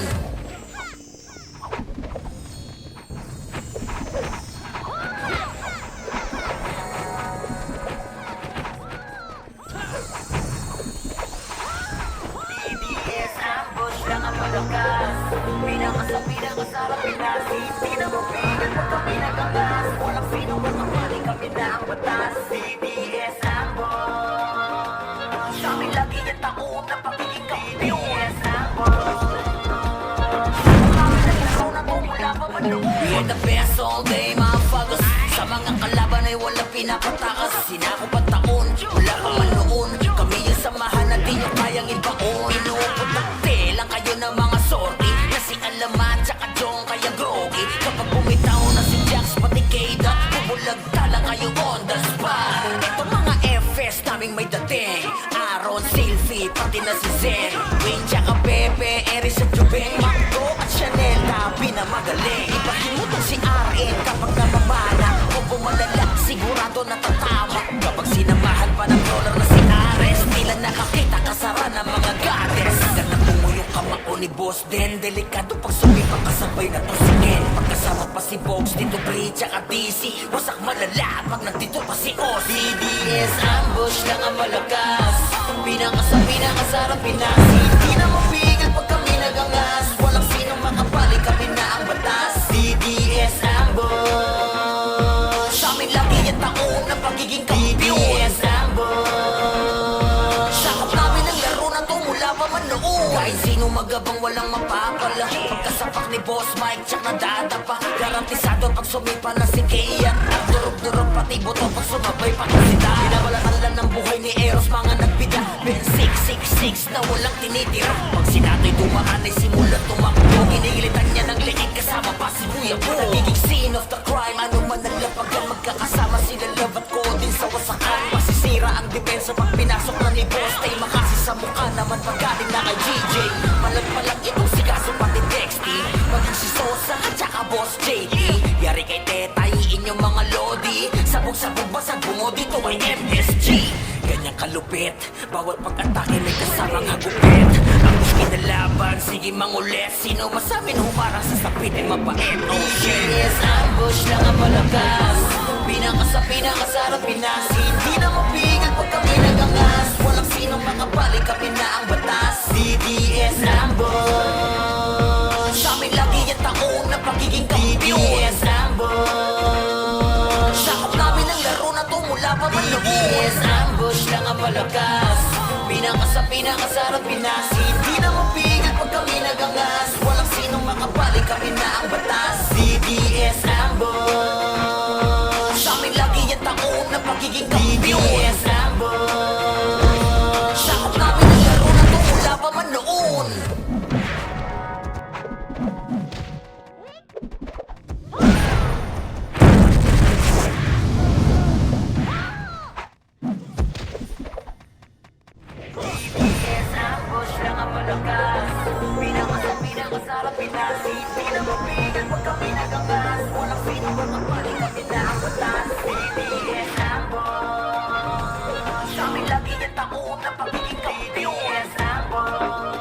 Pinas. Hindi na mapigil pag kami nagangas. Walang sino makapali, kami na ang batas. CDS ang boss. Sa amin lagi yung taon na pagiging kampiyon. CDS ang boss. Kami naglaro na tumula pa man noon. We are the best all day, mga fagos. Sa mga kalaban ay walang pinapatakas. Sinako pa taon, wala pa man noon. Kami yung samahan na di nyo kayang ibaon. Inuuputak lang kayo ng mga sorti. Kasi alamat tsaka Jong kaya groggy. Kapag bumitaw na si Jax pati Keida, bubulagta lang kayo on the spot. Ito mga FS naming may dating. Aaron, Sylvie, pati na si Zen. Wayne tsaka Pepe, Eris at Jubeng. Marco at Chanel, tabi na magaling. Ibahin mo tong si RN kapag namamana. Kung bumalala, sigurado natatama. Kapag sinamahan pa ng dollar na si Ares, tila nakakita kasara ng mga goddess. Ganang bungo yung kamao ni Boss Den. Delikado pag sumipang kasabay na to si Ken. Pagkasama pa si Bogs, Tito Bri, tsaka DC. Wasak malala pag nandito pa si Oz. DDS ambush lang ang malakas. Pinakasarap Pinas. Hindi na mapigil pag kami nagangas. Walang sinong makapali, kami na ang batas. DDS ambush. Sa amin lagi yung taon na pagiging kampiyon. DDS ambush. Sakop namin ang laro na to mula pa man noon. Kahit sino magabang walang mapapala. Pagkasapak ni Boss Mike, tsak na dadapa. Garantisado pag sumipa na si Kea. At durog-durog pati buto pag sumabay pa si Da. Binabalatan lang ng buhay ni Eros, mga nagbida. Ben 666 na walang tinitira. Pag sinato'y dumaan ay simulan tumakbo. Ginilitan niya ng leeg kasama pa si Kuya Bo. Nagiging scene of the crime, ano man naglapag yan. Magkakasama sila Love at Codin sa wasakan. Masisira ang depensa pag pinasok na ni Boss Tay. Makasi sa mukha naman pagkaling na kay GJ. Malag-malag itong si Kaso pati Dexty. Maging si Sosa at saka Boss JT. Yari kay Teta, iin yung mga lodi. Sabog-sabog basag bungo dito ay MSG. Ganyang kalupit, bawat pag-atake may kasamang hagupit. Ang gusto na laban, sige mangulit. Sino masamin humarang sa sapit ay mapait. Oh shit, yes, ambush lang ang malakas. Pinakasarap Pinas. Hindi na mapigil pag kami nagangas. Walang sinong makapali, kami na ang batas. DDS ambush. Sa amin lagi yung taon na pagiging kampiyon. DDS ambush. Sakop namin ang laro na to mula pa man noon. DDS ambush lang ang malakas. Pinakasarap Pinas. Hindi na mapigil pag kami nagangas. Walang sinong makapali, kami na ang batas. DDS ambush. Sa amin lagi yung taon na pagiging kampiyon. DDS ambush. Sakop namin ang laro na to mula pa man noon. DDS ambush lang ang malakas. Pinakasarap Pinas. Hindi na mapigil pag kami nagangas. Walang sino makapali, kami na ang batas. DDS ambush. Sa amin lagi yung taon na pagiging kampiyon. DDS ambush.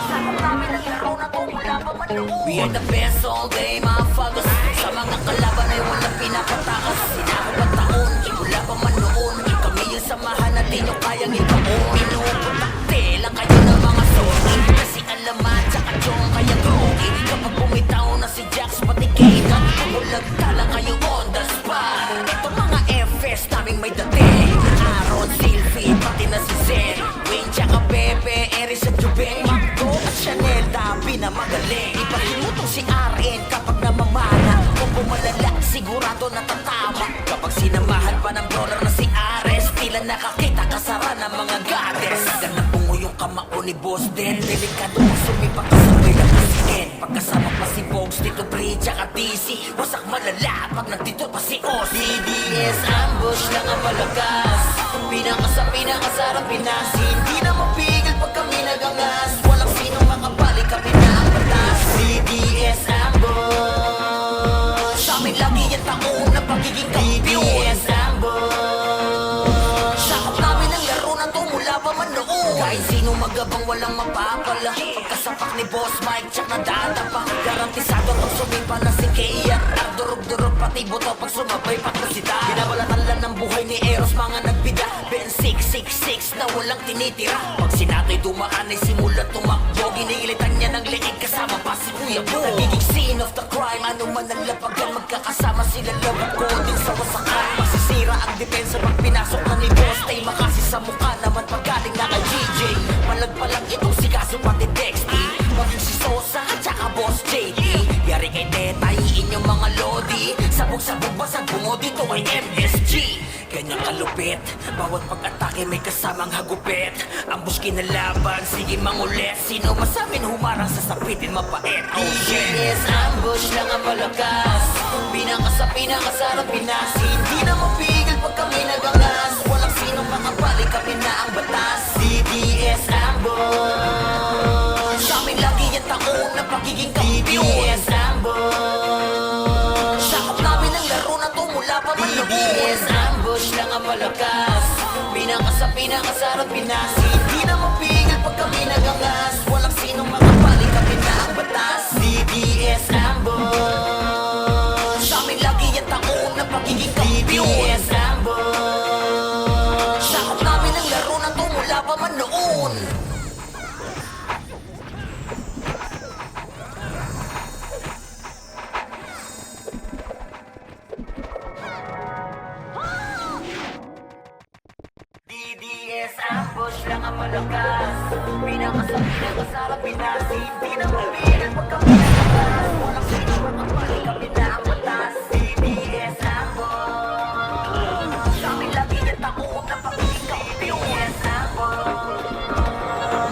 Sakop namin ang laro na to mula pa man noon. We are the best all day, mga fagos. Sa mga kalaban ay walang pinapatakas. Sinako pa taon, wala pa man noon. Kami yung samahan na di nyo kayang ibaon. Inuuputakte lang kayo ng mga sorry. Kasi alamat tsaka Jong kaya groggy. Kapag bumitaw na si Jax pati Keida, bumulagta lang kayo on the spot. Ito mga FS naming may dating. Aaron, Sylvie, pati na si Zen. Wayne tsaka Pepe, Eris at Jubeng. Marco at Chanel, tabi na magaling. Ibahin mo tong si RN kapag namamana. Kung bumalala, sigurado natatama. Kapag sinamahan pa ng dollar na si Ares, tila nakakita kasara ng mga goddess. Ganang bungo yung kamao ni Boss Den. Delikado pag sumipak kasabay na to si Ken. Pagkasama pa si Bogs, Tito Bri, tsaka DC. Wasak malala pag nandito pa si Oz. DDS ambush lang ang malakas. Pinakasarap Pinas. Hindi na mapigil pag kami nagangas. Walang sinong makapali, kami na ang batas. DDS ambush. Sa amin lagi yung taon na pagiging kampiyon. DDS ambush. Sakop namin ang laro na to mula pa man noon. Kahit sino magabang walang mapapala. Pagkasapak ni Boss Mike, tsak na dadapa. Garantisado tong sumipa na si Kea. Durog-durog pati buto pag sumabay patrosita. Binabalatan lang ng buhay ni Eros mga nagbida. Ben 666 na walang tinitira. Pag sinato'y dumaan ay simulat tumakbo. Giniilitan niya ng liig kasama pa si Kuya Bo. Nagiging scene of the crime, ano man ang lapagan. Magkakasama sila love ko din sa wasakan. Masisira ang depensa pag pinasok na ni Boss Tay. Makasi sa mukha naman paggaling na kay GJ. Malag pa lang itong si Kaso pati Dexty. Maging si Sosa at saka Boss JD. Yari kay Teta, iin yung mga lodi. Sabog-sabog basag bungo dito ay MSG. Ganyan kalupit, bawat pag-atake may kasamang hagupit. Ambush kinalaban, sige mangulit. Sino masamin humarang sa sapitin mapait. Oh shit, yes, ambush lang ang malakas. Pinaka pinakasarap Pinas. Hindi na mapigil pag kami nagangas. Walang sinong makabalik, kami na ang batas. DDS ambush. Sa amin lagi yung taon na pagiging kampiyon. DDS ambush. Sakop namin ang laro na to mula pa man noon. DDS ambush lang ang malakas. Pinakasarap Pinas. Hindi na mapigil pag kami nagangas. Walang sinong makabalik, kami na ang batas. DDS ambush. Sa amin lagi yung taon na pagiging kampiyon. DDS ambush. Sakop namin ang laro na to mula pa man noon. DDS ambush lang ang malakas. Pinakasarap Pinas. Hindi na mapigil pag kami nagangas. Walang sino makabalik, kami na ang batas. DDS ambush. Sa amin lagi yung taon na pagiging kampiyon. DDS ambush.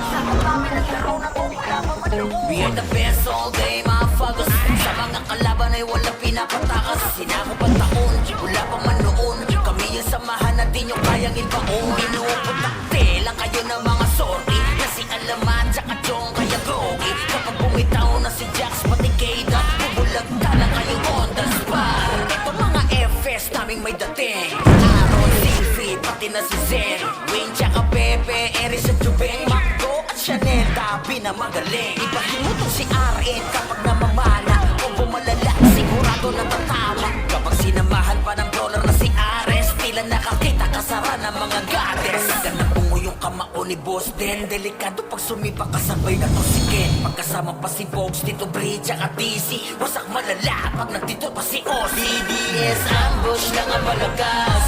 Sakop namin ang laro na to mula pa man noon. We are the best all day mga fagos. Sa mga kalaban ay walang pinapatakas. Sinakop ang taon, wala pa man noon. Kami yung samahan na di nyo kayang ibaon. Inuuputakte lang kayo ng mga sorry. Kasi alaman tsaka chong kaya gogi. Kapag bumitaw na si Jax pati Keda, bubulagta lang kayo on the spot. Ito mga FS naming may dating. Aaron, Silvi, pati na si Zen, Wayne tsaka Pepe, Eris at Jubeng, Macdo at Chanel, tabi na magaling. Ibahin mo tong si RN kapag namamana. Kung bumalala, sigurado na tatama. Kapag sinamahan pa ng dollar na si Ares, tila nakakita kasara ng mga goddess. Ganang bungo yung kamao ni Boss Den. Delikado pag sumipa kasabay na to si Ken. Pagkasama pa si Bogs, Tito Bridge at DC. Wasak malala pag nandito pa si Ozzy. DDS ambush lang ang malakas.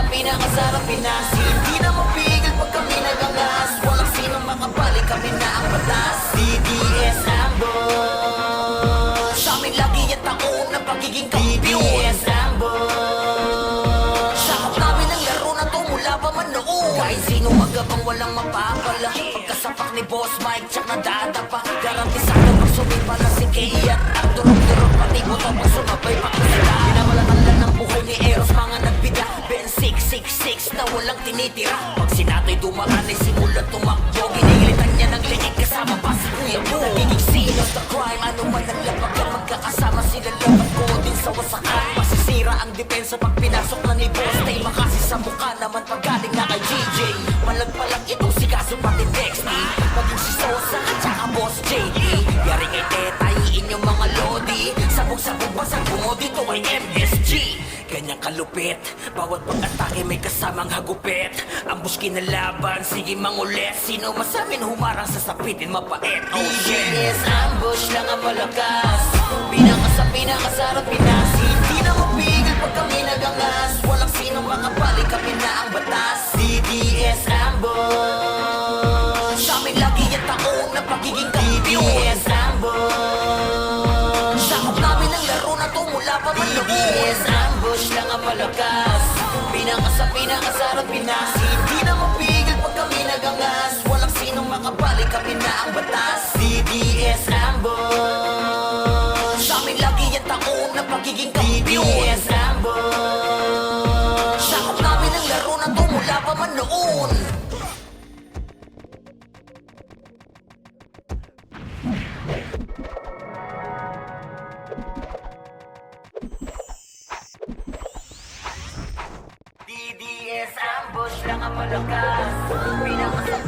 Pinakasarap Pinas. Hindi na mapigil pag kami nagangas. Walang sinong makabalik, kami na ang batas. DDS ambush. Sa amin lagi yung taon na pagiging kampiyon. DDS ambush. Sakop namin ang laro na to mula pa man noon. Kahit sino magabang walang mapapala. Pagkasapak ni Boss Mike, tsak na dadapa. Garantisado pag sumipa na si Kea. Durog-durog pati buto pag sumabay patrosita. Binabalatan lang ng buhay ni Eros mga nagbida. Ben 666 na walang tinitira. Pag sinato'y dumaan ay simulat tumakbo. Giniilitan niya ng liig kasama pa si Kuya Bo. Nagiging scene of the crime, ano man ang lapagan. Magkakasama sila laban ko din sa wasakan. Masisira ang depensa pag pinasok na ni Boss Tay. Makasi sa mukha naman paggaling na kay GJ. Malag pa lang itong si Kaso pati Dexty. Maging si Sosa at saka Boss JD. Yari kay Teta, iin yung mga lodi. Sabog-sabog basag bungo dito ay MSG. Ganyan kalupit, bawat pag-atake may kasamang hagupit. Ambush kinalaban, sige mangulit. Sino masamin humarang sa sapitin mapait. Oh shit, yes, ambush lang ang malakas. Pinakasarap Pinas. Hindi na mapigil pag kami nagangas. Walang sinong makabalik, kami na ang batas. DDS ambush. Sa amin lagi yung taon na pagiging kampiyon. DDS ambush. Sakop namin ang laro na to mula pa man noon. DDS ambush lang ang malakas. Pinakasarap Pinas. Hindi na mapigil pag kami nagangas. Walang sinong makabalik, kami na ang batas. DDS ambush. Sa amin lagi yung taon na pagiging kampiyon. DDS ambush. Sakop namin ang laro na to mula pa man noon. DDS ambush lang ang malakas. Pinakasarap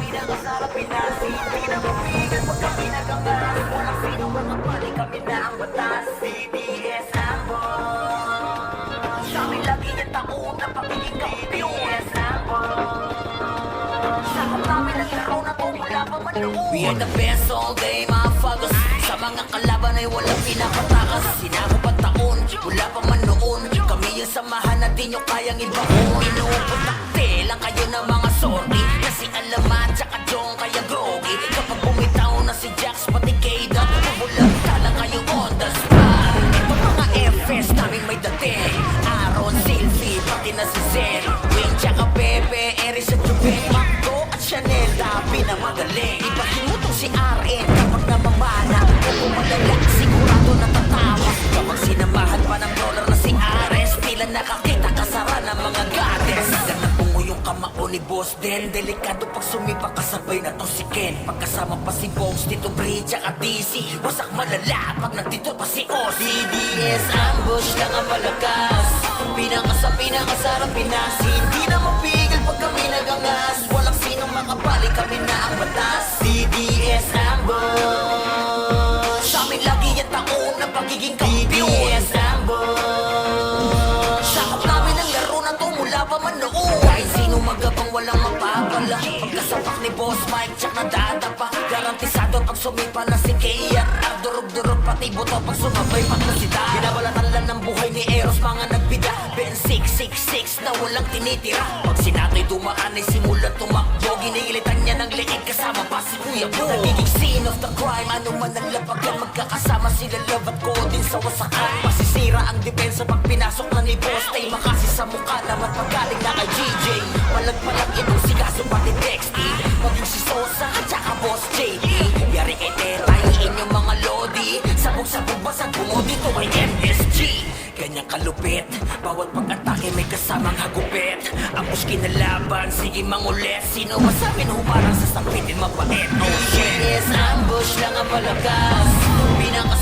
Sakop namin ang laro na to mula pa man noon. We are the best all day, mga fuckers. Sa mga kalaban ay walang pinapatakas. Sinakop at taon, mula pa man noon. Kami yung samahan na di nyo kayang ibaon. Inuuputakte lang kayo ng mga sorry. Kasi alamat, tsaka Jong, kaya groggy. Kapag bumitaw na si Jax, pati Kayda, bubulag ka lang kayo on the spot. Ito mga FS naming may dating. Aaron, Sylvie, pati na si Zen. Wing, tsaka Pepe, Eris at Jubeng. Marco at Chanel, dabi na magaling. Ibahin mo tong si RN kapag namamana. Kung malala, sigurado natatawa. Kapag sinamahan pa ng brawler na si Ares, tila nakakita kasara ng mga goddess. Ganang pungo yung kamao ni Boss Den. Delikado pag sumipa kasabay na to si Ken. Pagkasama pa si Bogs, Tito Bridge at DC. Wasak malala pag nagtito pa si Oz. DDS ambush lang ang malakas. Pinakasarap Pinas. Hindi na mapigil pag kami nagangas. Walang sinong makapali, kami na ang batas. DDS ambush. Sa amin lagi yung taon ng pagiging kampiyon. DDS ambush. Sakop namin ang laro na to mula pa man noon. Kahit sino magabang walang mapapala. Pagkasapak ni Boss Mike, tsak na dadapa. Garantisado pag sumipa na si Kaya. Durog-durog pati buto pag sumabay pag nasita. Binabalatan lang ng buhay ni Eros, mga nagbida. Ben 666 na walang tinitira. Pag sinato'y dumaan ay simulan tumakbo. Ginilitan niya ng leeg kasama pa si Kuya Bo. Nagiging scene of the crime, ano man ang lapagyan. Magkakasama sila Love at Codin sa wasakan. Masisira ang depensa pag pinasok na ni Boss Tay. Makasi sa mukha naman paggaling na kay GJ. Palag-palag itong si Kaso pati Dexty. Maging si Sosa at saka Boss JD. Yari kay Tetay, inyong mga lodi. Sabog-sabog basag bungo dito ay MSG. Ganyang kalupit, bawat pag-atake may kasamang hagupit. Ang puski na laban, sige mangulit. Sino ba sa amin humarang sa sampitin mapait? Oh shit, yes, ambush lang ang palakas.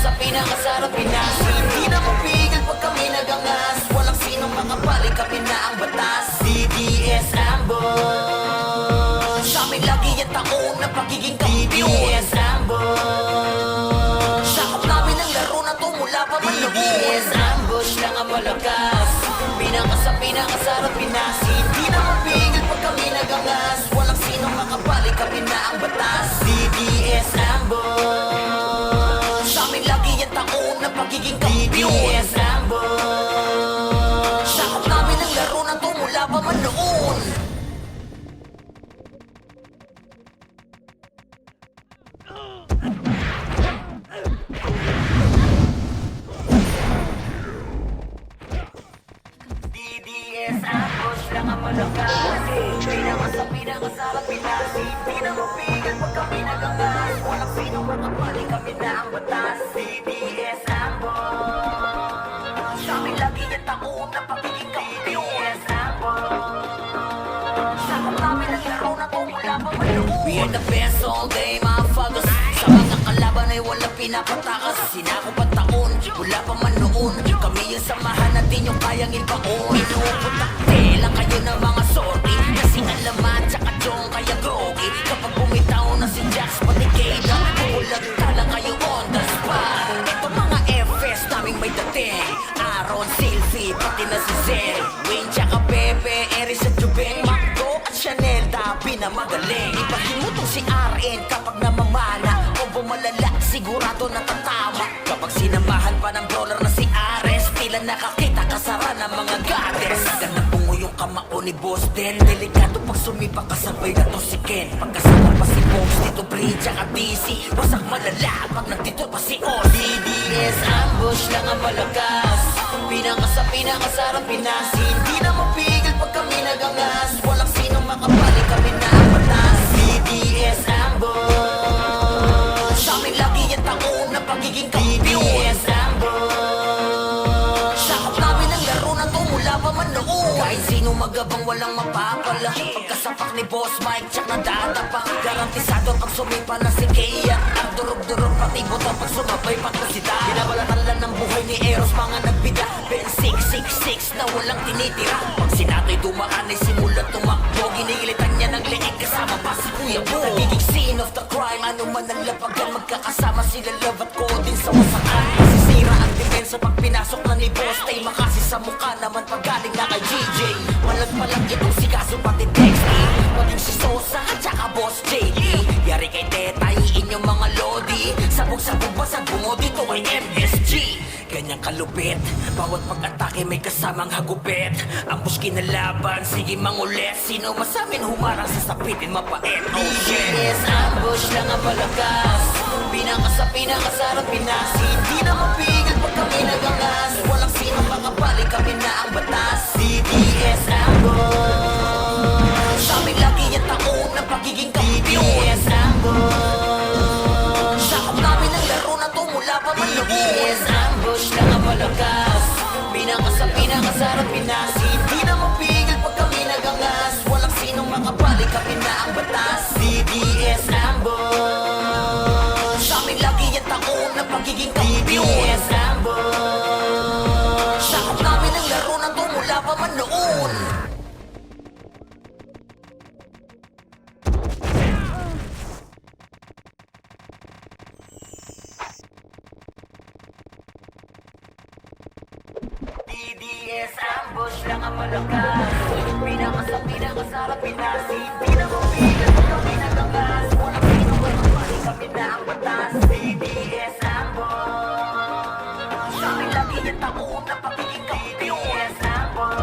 Pinakasarap Pinas. Hindi na mapigil pag kami nagangas. Walang sinong makapali, kami na ang batas. DDS ambush. Sa amin lagi yung taon ng pagiging kampiyon. DDS ambush. Sakop namin ang laro na to mula pa man noon. DDS ambush lang ang malakas. Pinakasarap Pinas. Hindi na mapigil pag kami nagangas. Walang sinong makapali, kami na ang batas. DDS ambush. Sa amin lagi yung taon ng pagiging kampiyon. DDS ambush. Sakop namin ang laro na to mula pa man noon. DDS ambush lang ang malakas. Pinakasarap Pinas. Hindi na mapigil pag kami nagangas. Walang sinong makapali, kami na ang batas. DDS ambush. Sa amin lagi yung taon ng pagiging kampiyon. DDS ambush. Sakop namin ang laro na to mula pa man noon. We are the best all day, mga fuckers. Sa mga kalaban ay walang pinapatakas. Sinakop at taon, mula pa man noon. Kami yung samahan na di nyo kayang ibaon. Inuuputakte lang kayo ng mga sorry. Kasi alamat, tsaka Jong, kaya groggy. Kapag bumitaw na si Jax, pati Kayda, bubulag ka lang kayo on the spot. Ito mga FS naming may dating. Aaron, Sylvie, pati na si Zen. Wing, tsaka Pepe, Eris at Jubeng. Marco at Chanel, dabi na magaling. Ibahin mo tong si RN kapag namamana. O bumalala, sigurado natatama. Kapag sinamahan pa ng brawler na si Ares, tila nakakita kasara ng mga goddess. Ganang bungo yung kamao ni Boss Den. Delikado pag sumipa kasabay na to si Ken. Pagkasama pa si Bogs, Tito Bridge at DC. Wasak malala pag nagtito pa si Oz. DDS ambush lang ang malakas. Pinakasarap Pinas. Hindi na mapigil pag kami nagangas. Walang sinong makapali, kami na ang batas. DDS ambush. Sa amin lagi yung taon ng pagiging kampiyon. DDS ambush. Sakop namin ang laro na to mula pa man noon. Kahit sino magabang walang mapapala. Pagkasapak ni Boss Mike, tsak na dadapa. Garantisado pag sumipa na si Kaya. Ang durog-durog pati buto pag sumabay pag nasita. Binabalatan lang ng buhay ni Eros, mga nagbida. Ben 666 na walang tinitira. Pag sinato'y dumaan ay simulan tumakbo. Ginilitan niya ng leeg kasama pa si Kuya Bo. Nagiging scene of the crime, ano man ang lapagyan. Magkakasama sila Love at Codin sa wasakan. Masisira ang depensa depensa pag pinasok na ni Boss Tay. Makasi sa mukha naman pag galing na kay GJ. Malag itong si Kaso pati Dexty, maging si Sosa at saka Boss JD. Yari kay Teta, inyong mga lodi. Sabog-sabog basag bungo dito kay MSG. Ganyang kalupit, bawat pag-atake may kasamang hagupit. Ambush kinalaban, sige mangulit. Sino masamin humarang sa sapitin mapait. Oh shit, yes, ambush lang ang malakas. Pinakasarap Pinas. Hindi na mapigil pag kami nagangas. Walang sino makabalik, kami na ang batas. DDS ambush, sa amin lagi yung taon ng pagiging kampiyon. DDS ambush, sakop namin ang laro na to mula pa man noon. DDS ambush lang ang malakas. Pinakasarap Pinas. Hindi na mapigil pag kami nagangas. Walang sinong makabalik, kami na ang batas. DDS ambush, sa amin lagi yung taon ng pagiging kampiyon. DDS ambush, sakop namin ang laro na to mula pa man noon. DDS ambush lang ang malakas. Pinakasarap Pinas. Hindi na mapigil pag kami nagangas. Walang sino makabalik, kami na ang batas. DDS ambush, sa amin lagi yung taon ng pagiging kampiyon. DDS ambush,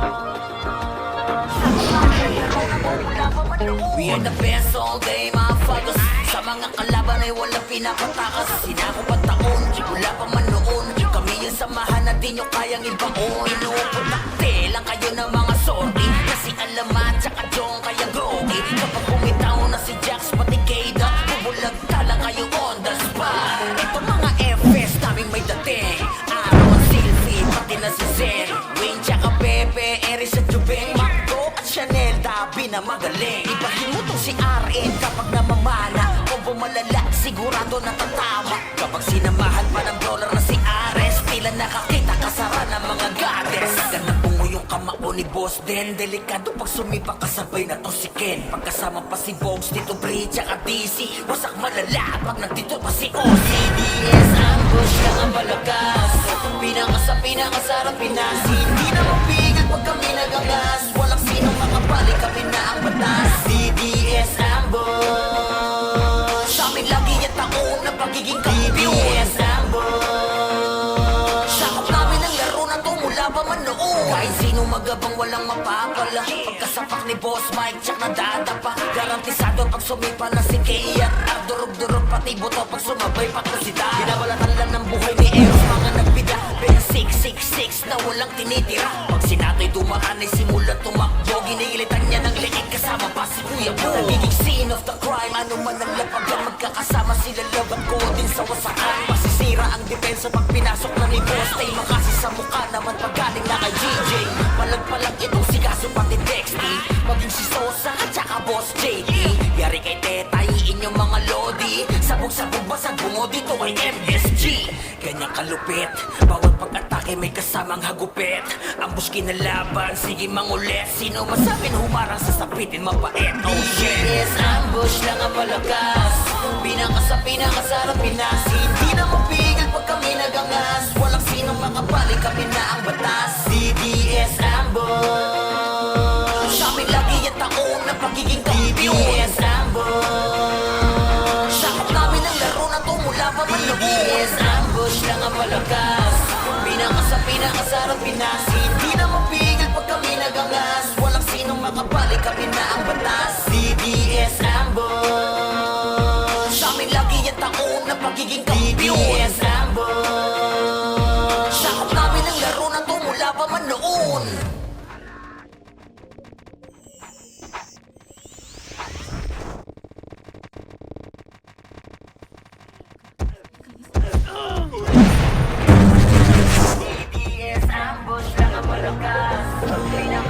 sakop namin ang laro na to mula pa man noon. We are the best all day, motherfuckers. Sa mga kalaban ay walang pinapatakas. Sinako pa taon, mula pa man noon. Kami yung samahan na di nyo kayang ibaon. Inuuputakte lang kayo ng mga sorry. Kasi alaman tsaka Jong kaya groggy. Kapag bumitaw na si Jax pati Keda, bubulag lang kayo on the spot. Ito mga FS naming may dating. Araw at Silvi, pati na si Zen, Wayne tsaka Pepe, Eris at Jubeng, Macdo at Chanel, Dabi na magaling. Ibahin mo tong si RN kapag namamana. Combo malala, sigurado na tatama. Kapag sinamahan pa ng dollar na si Ares, tila nakakita kasara ng mga goddess. Ganang bungo yung kamao ni Boss Den. Delikado pag sumipa kasabay na to si Ken. Pagkasama pa si Bogs, Tito Bri, tsaka DC. Wasak malala pag nandito pa si Ozzy. DDS ambush lang ang malakas. Pinakasarap Pinas. Hindi na mapigil pag kami nagangas. Walang sinong makabalik, kami na ang batas. DDS ambush, sa amin lagi yung taon ng pagiging kampiyon. DDS ambush, sakop namin ang laro na to mula pa man noon. Kahit sino magabang walang mapapala. Pagkasapak ni Boss Mike, tsak na dadapa. Garantisado pag sumipa na si Kaya. Durog-durog pati buto pag sumabay pa ko si Da. Binabalatan lang ng buhay ni Eros, mga nagbida. Pero 666 na walang tinitira. Pag sinato'y dumaan ay simulan tumakbo. Ginilitan niya ng leeg kasama pa si Kuya Bo. Nagiging scene of the crime, ano man ang lapagan. Magkakasama sila laban ko din sa wasakan. Masisira ang depensa pag pinasok na ni Boss Tay. Makasi sa mukha naman pag galing na kay GJ. Malag itong si Kaso pati Dexty, maging si Sosa at saka Boss JD. Yari kay Teta, inyong mga lodi. Sabog-sabog basag bungo dito kay MSG. Ganyang kalupit, bawat pag-atake may kasamang hagupit. Ambush kinalaban, sige mangulit. Sino masamin humarang sa sapitin mapait. Oh shit, yes, ambush lang ang malakas. Pinakasarap Pinas. Hindi na mapigil pag kami nagangas. Walang sinong makabalik, kami na ang batas. DDS ambush, sa amin lagi yung taon ng pagiging kampiyon. DDS ambush, sakop namin ang laro na to mula pa man noon. DDS ambush lang ang malakas. Pinakasarap Pinas. Hindi na mapigil pag kami nagangas. Walang sinong makabalik, kami na ang batas. DDS ambush, sa amin lagi yung taon ng pagiging kampiyon. DDS ambush, sakop namin ang laro na to mula pa man noon. DDS ambush lang ang malakas.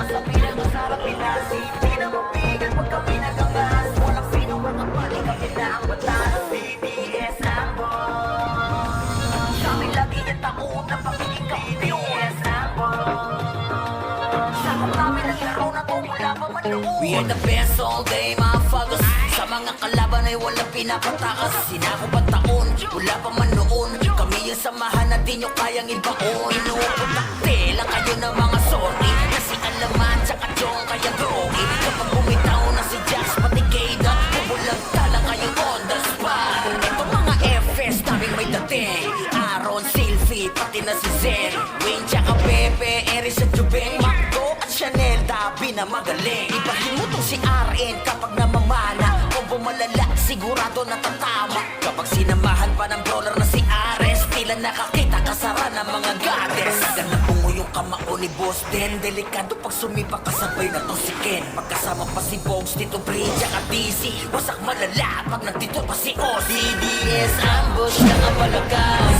Pinakasarap Pinas. Hindi na mapigil pag kami nagangas. Walang sinong makabalik, kami na ang batas. DDS ambush, sa amin lagi yung taon ng pagiging kampiyon. DDS ambush, sakop namin ang laro na to mula pa man noon. We are the best all day, motherfuckers. Sa mga kalaban ay walang pinapatakas. Sinako pa taon, wala pa man noon. Kami Kami yung samahan na di nyo kayang ibaon. Inuutakte lang kayo ng mga sorry, kasi alaman tsaka chong kaya grogi. Kapag bumitaw na si Jax pati Kayda, bubulag tala kayo on the spot. Ito mga FS naming may dating, Aaron, Sylvie, pati na si Zen, Wayne tsaka Pepe, Eris at Jubeng, Macdo at Chanel, Dabi na magaling. Ibahin mo tong si RN kapag namamana, o bumalala sigurado natatama. Kapag sinamahan pa ng brawler na si Ares, tila nakakita kasara ng mga goddess. Ganang bungo yung kamao ni Boss Den, delikado pag sumipa kasabay na to si Ken. Pagkasama pa si Bogs, Tito Bridge at DC, wasak malala pag nagtito pa si Oz. DDS ambush na ang malakas,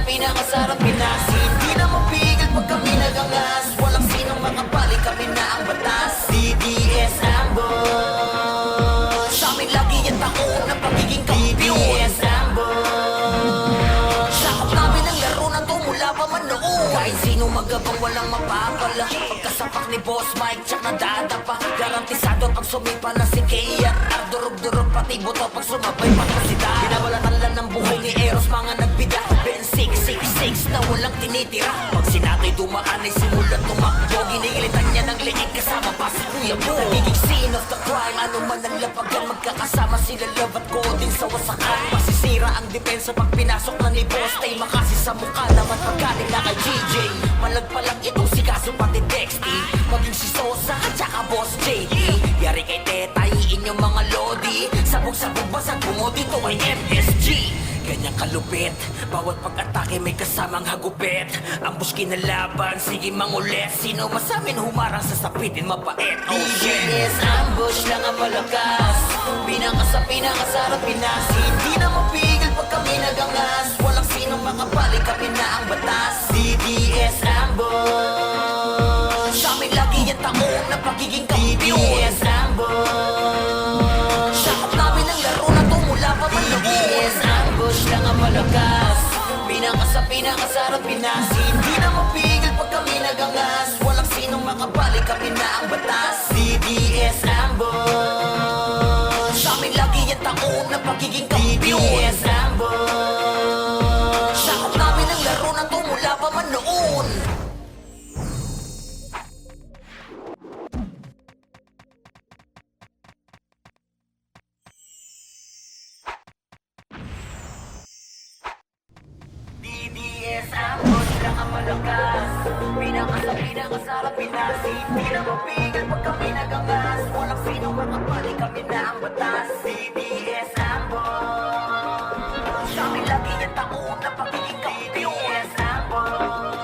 pinakasarap Pinas. Hindi na mapigil pag kami nagangas, walang sinong makapali, kami na ang batas. DDS ambush, sa amin lagi yung taon na pagiging kampiyon. DDS ambush, sakop namin ang laro na to mula pa man noon. Kahit sino magabang walang mapapala, pagkasapak ni Boss Mike tsak nadadapa. Garantisado pag sumipa na si Kaya, Ardurog-durog pati buto pag sumabay pa to si Da. Binabalatan lang ng buhay ni Eros mga nagbida, Ben 666 na walang tinitira. Pag sinato'y dumaan ay simulan tumakbo, ginilitan niya ng liig kasama pa si Kuya Bo. Nagiging scene of the crime, ano man ang lapagan, magkakasama sila Love at Coding sa wasakan. Masisira ang depensa pag pinasok na ni Boss Tay, makasi sa mukha naman pagkaling na kay GJ. Malagpalag itong si Kaso pati Dexty, maging si Sosa at saka Boss JD. Yari kay Tetay, inyong mga lodi, sabog-sabog basag bungo dito ay MSG. Ganyang kalupit, bawat pag-atake may kasamang hagupit. Ambush kinalaban, sige mangulit, sino masamin humarang sa sapitin mapait. Oh shit, yes, ambush lang ang malakas, pinakasarap Pinas. Hindi na mapigil pag kami nagangas, walang sinong makapali, kami na ang batas. DDS ambush, sa amin lagi yung taon na pagiging kampiyon. DDS ambush, sakop namin ang laro na to mula pa man noon. DDS ambush lang ang malakas, pinakasarap Pinas. Hindi na mapigil pag kami nagangas, walang sinong makabali, kami na ang batas. DDS ambush, sa amin lagi yung taon na pagiging kampiyon. DDS ambush, sakop namin ang laro na to mula pa man noon. DDS ambush lang ang malakas, pinakasarap Pinas. Hindi na mapigil pag kami nagangas, walang sinong makapali, kami na ang batas. DDS ambush, sa amin lagi yung taon na pagiging kampiyon. DDS ambush,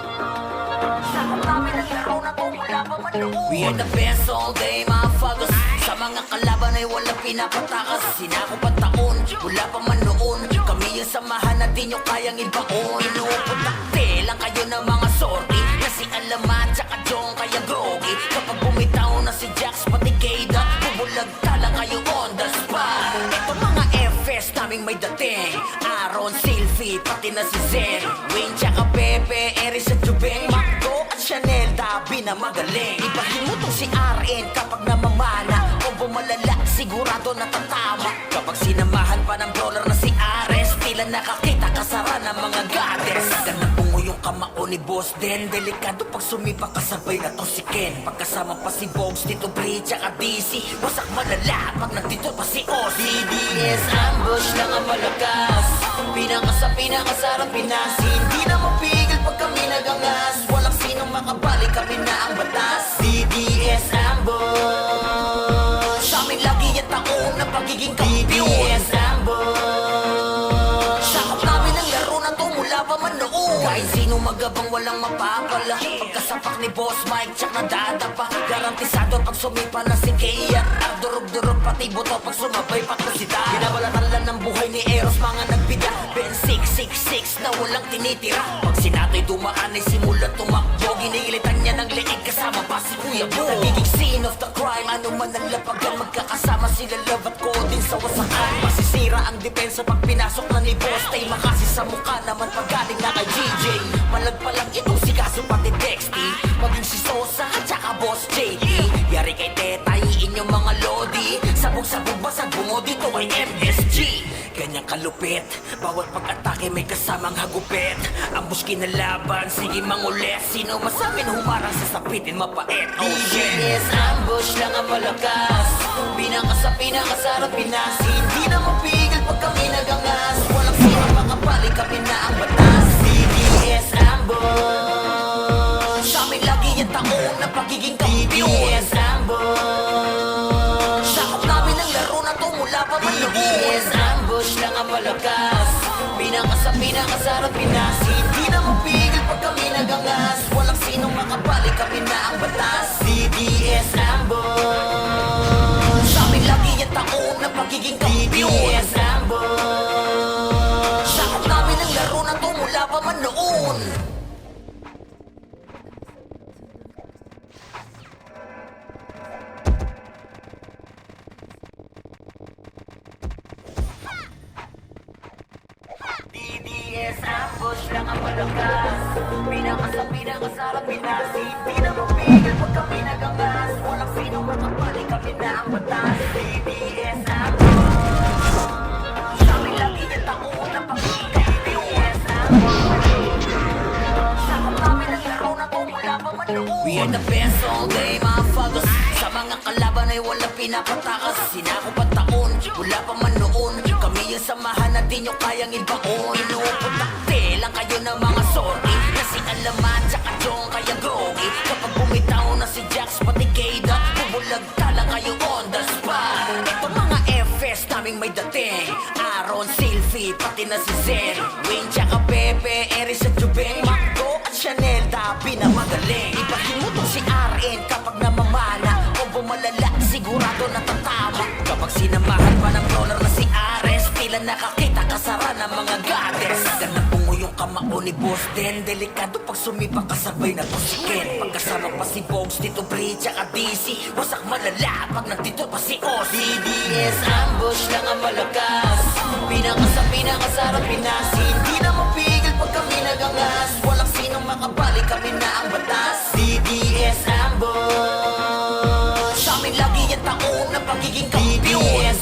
sakop namin ang laro na to mula pa man noon. We are the best all day, motherfuckers. Sa mga kalaban ay walang pinapatakas, sinako pa taon, mula pa man noon. Kami yung samahan na di nyo kayang ibaon. Inuuputakte lang kayo ng mga sorry, kasi alaman tsaka chong kaya grogi. Kapag bumitaw na si Jax pati Kayda, bubulag tala kayo on the spot. Ito mga FS naming may dating, Aaron, Sylvie, pati na si Zen, Wayne tsaka Pepe, Eris at Jubeng, Macdo at Chanel, Dabi na magaling. Ibahin mo tong si RN kapag namamana, o bumalala sigurado natatama. Kapag sinamahan pa ng brawler na si Ares, tila nakakita kasara ng mga goddess. Ganang bungo yung kamao ni Boss Den, delikado pag sumipa kasabay na to si Ken. Pagkasama pa si Bogs, Tito Bridge at DC, wasak malala pag nagtito pa si Oz. DDS ambush lang ang malakas, pinakasarap Pinas. Hindi na mapigil pag kami nagangas, walang sinong makabali, kami na ang batas. DDS ambush, sa amin lagi yung taon na pagiging kampiyon. DDS ambush, sakop namin ang laro na to mula pa man noon. Kahit sino magabang walang mapapala, pagkasapak ni Boss Mike tsak nadadapa. Garantisado pag sumipa na si Kaya, Ardurog-durog pati buto pag sumabay pa to si Da. Binabalatan lang ng buhay ni Eros mga nagbida, Ben 666 na walang tinitira. Pag sinato'y dumaan ay simulan tumakbo, ginilitan niya ng liig kasama pa si Kuya Bo. Nagiging scene of the crime, ano man ang lapagan, magkakasama sila Love at Coding sa wasakan. Masisira ang depensa pag pinasok na ni Boss Tay, makasi sa mukha naman paggaling na kay GJ. Malagpalag itong si Kaso pati Dexty, maging si Sosa at saka Boss JD. Yari kay Tetay, inyong mga lodi, sabog-sabog basag bungo dito ay MSG. Ganyang kalupit, bawat pag-atake may kasamang hagupit. Ambush kinalaban, sige mangulit. Sino masamin humarang sa sapitin mapait. Oh shit, yes, ambush lang ang malakas. Pinaka sa pinakasarap Pinas. Hindi na mapigil pag kami nagangas. Walang sino makapali, kami na ang batas. DDS ambush. Sa amin lagi yung taong na pagiging kampiyon. DDS ambush. Sakop namin ang laro na to mula pa man noon. DDS ambush lang ang malakas. Pinaka sa pinakasarap Pinas. Hindi na mapigil pag kami nagangas. Walang sinong makapali, kami na ang batas. DDS ambush. Sa amin lagi yung taong na pagiging kampiyon. DDS ambush. Sakop namin ang laro na to mula pa man noon. DDS ambush lang ang malakas. Pinaka sa pinakasarap Pinas. Hindi na mapigil pag kami nagangas. Walang sino makapali, kami na ang batas. DDS ambush. Sa amin lagi yung taon na pagkikay. DDS ambush. Sakop namin ang laro na to mula pa man noon. We are the best all day, mga fagos. Sa mga kalaban ay walang pinapatakas. Sinakop ang taon, wala pa man noon. Kami yung samahan na di nyo kayang ibaon. Inuuputakte lang kayo ng mga sorry. Kasi alaman tsaka Jong kaya groggy. Kapag bumitaw na si Jax pati Keda, bubulag tala kayo on the spot. Ito mga FS naming may dating. Aaron, Sylvie, pati na si Zen, Wayne tsaka Pepe, Eris at Jubeng, Macdo at Chanel, Dabi na magaling. Ibahin mo tong si RN kapag namamana. O bumalala, sigurado natatama. Kapag sinamahan pa ng brawler na si Ares, tila nakakita kasara ng mga goddess. Ganang bungo yung kamao ni Boss Den. Delikado pag sumipa kasabay na pusikin. Pagkasama pa si Bogs, Tito Bri, tsaka DC. Wasak malala pag nagtito pa si Ozzy. DDS ambush lang ang malakas. Pinaka sa pinakasarap Pinas. Hindi na mapigil pag kami nagangas. Walang sinong makapali, kami na ang batas. DDS ambush. Sa amin lagi yung taon na pagiging kampiyon. DDS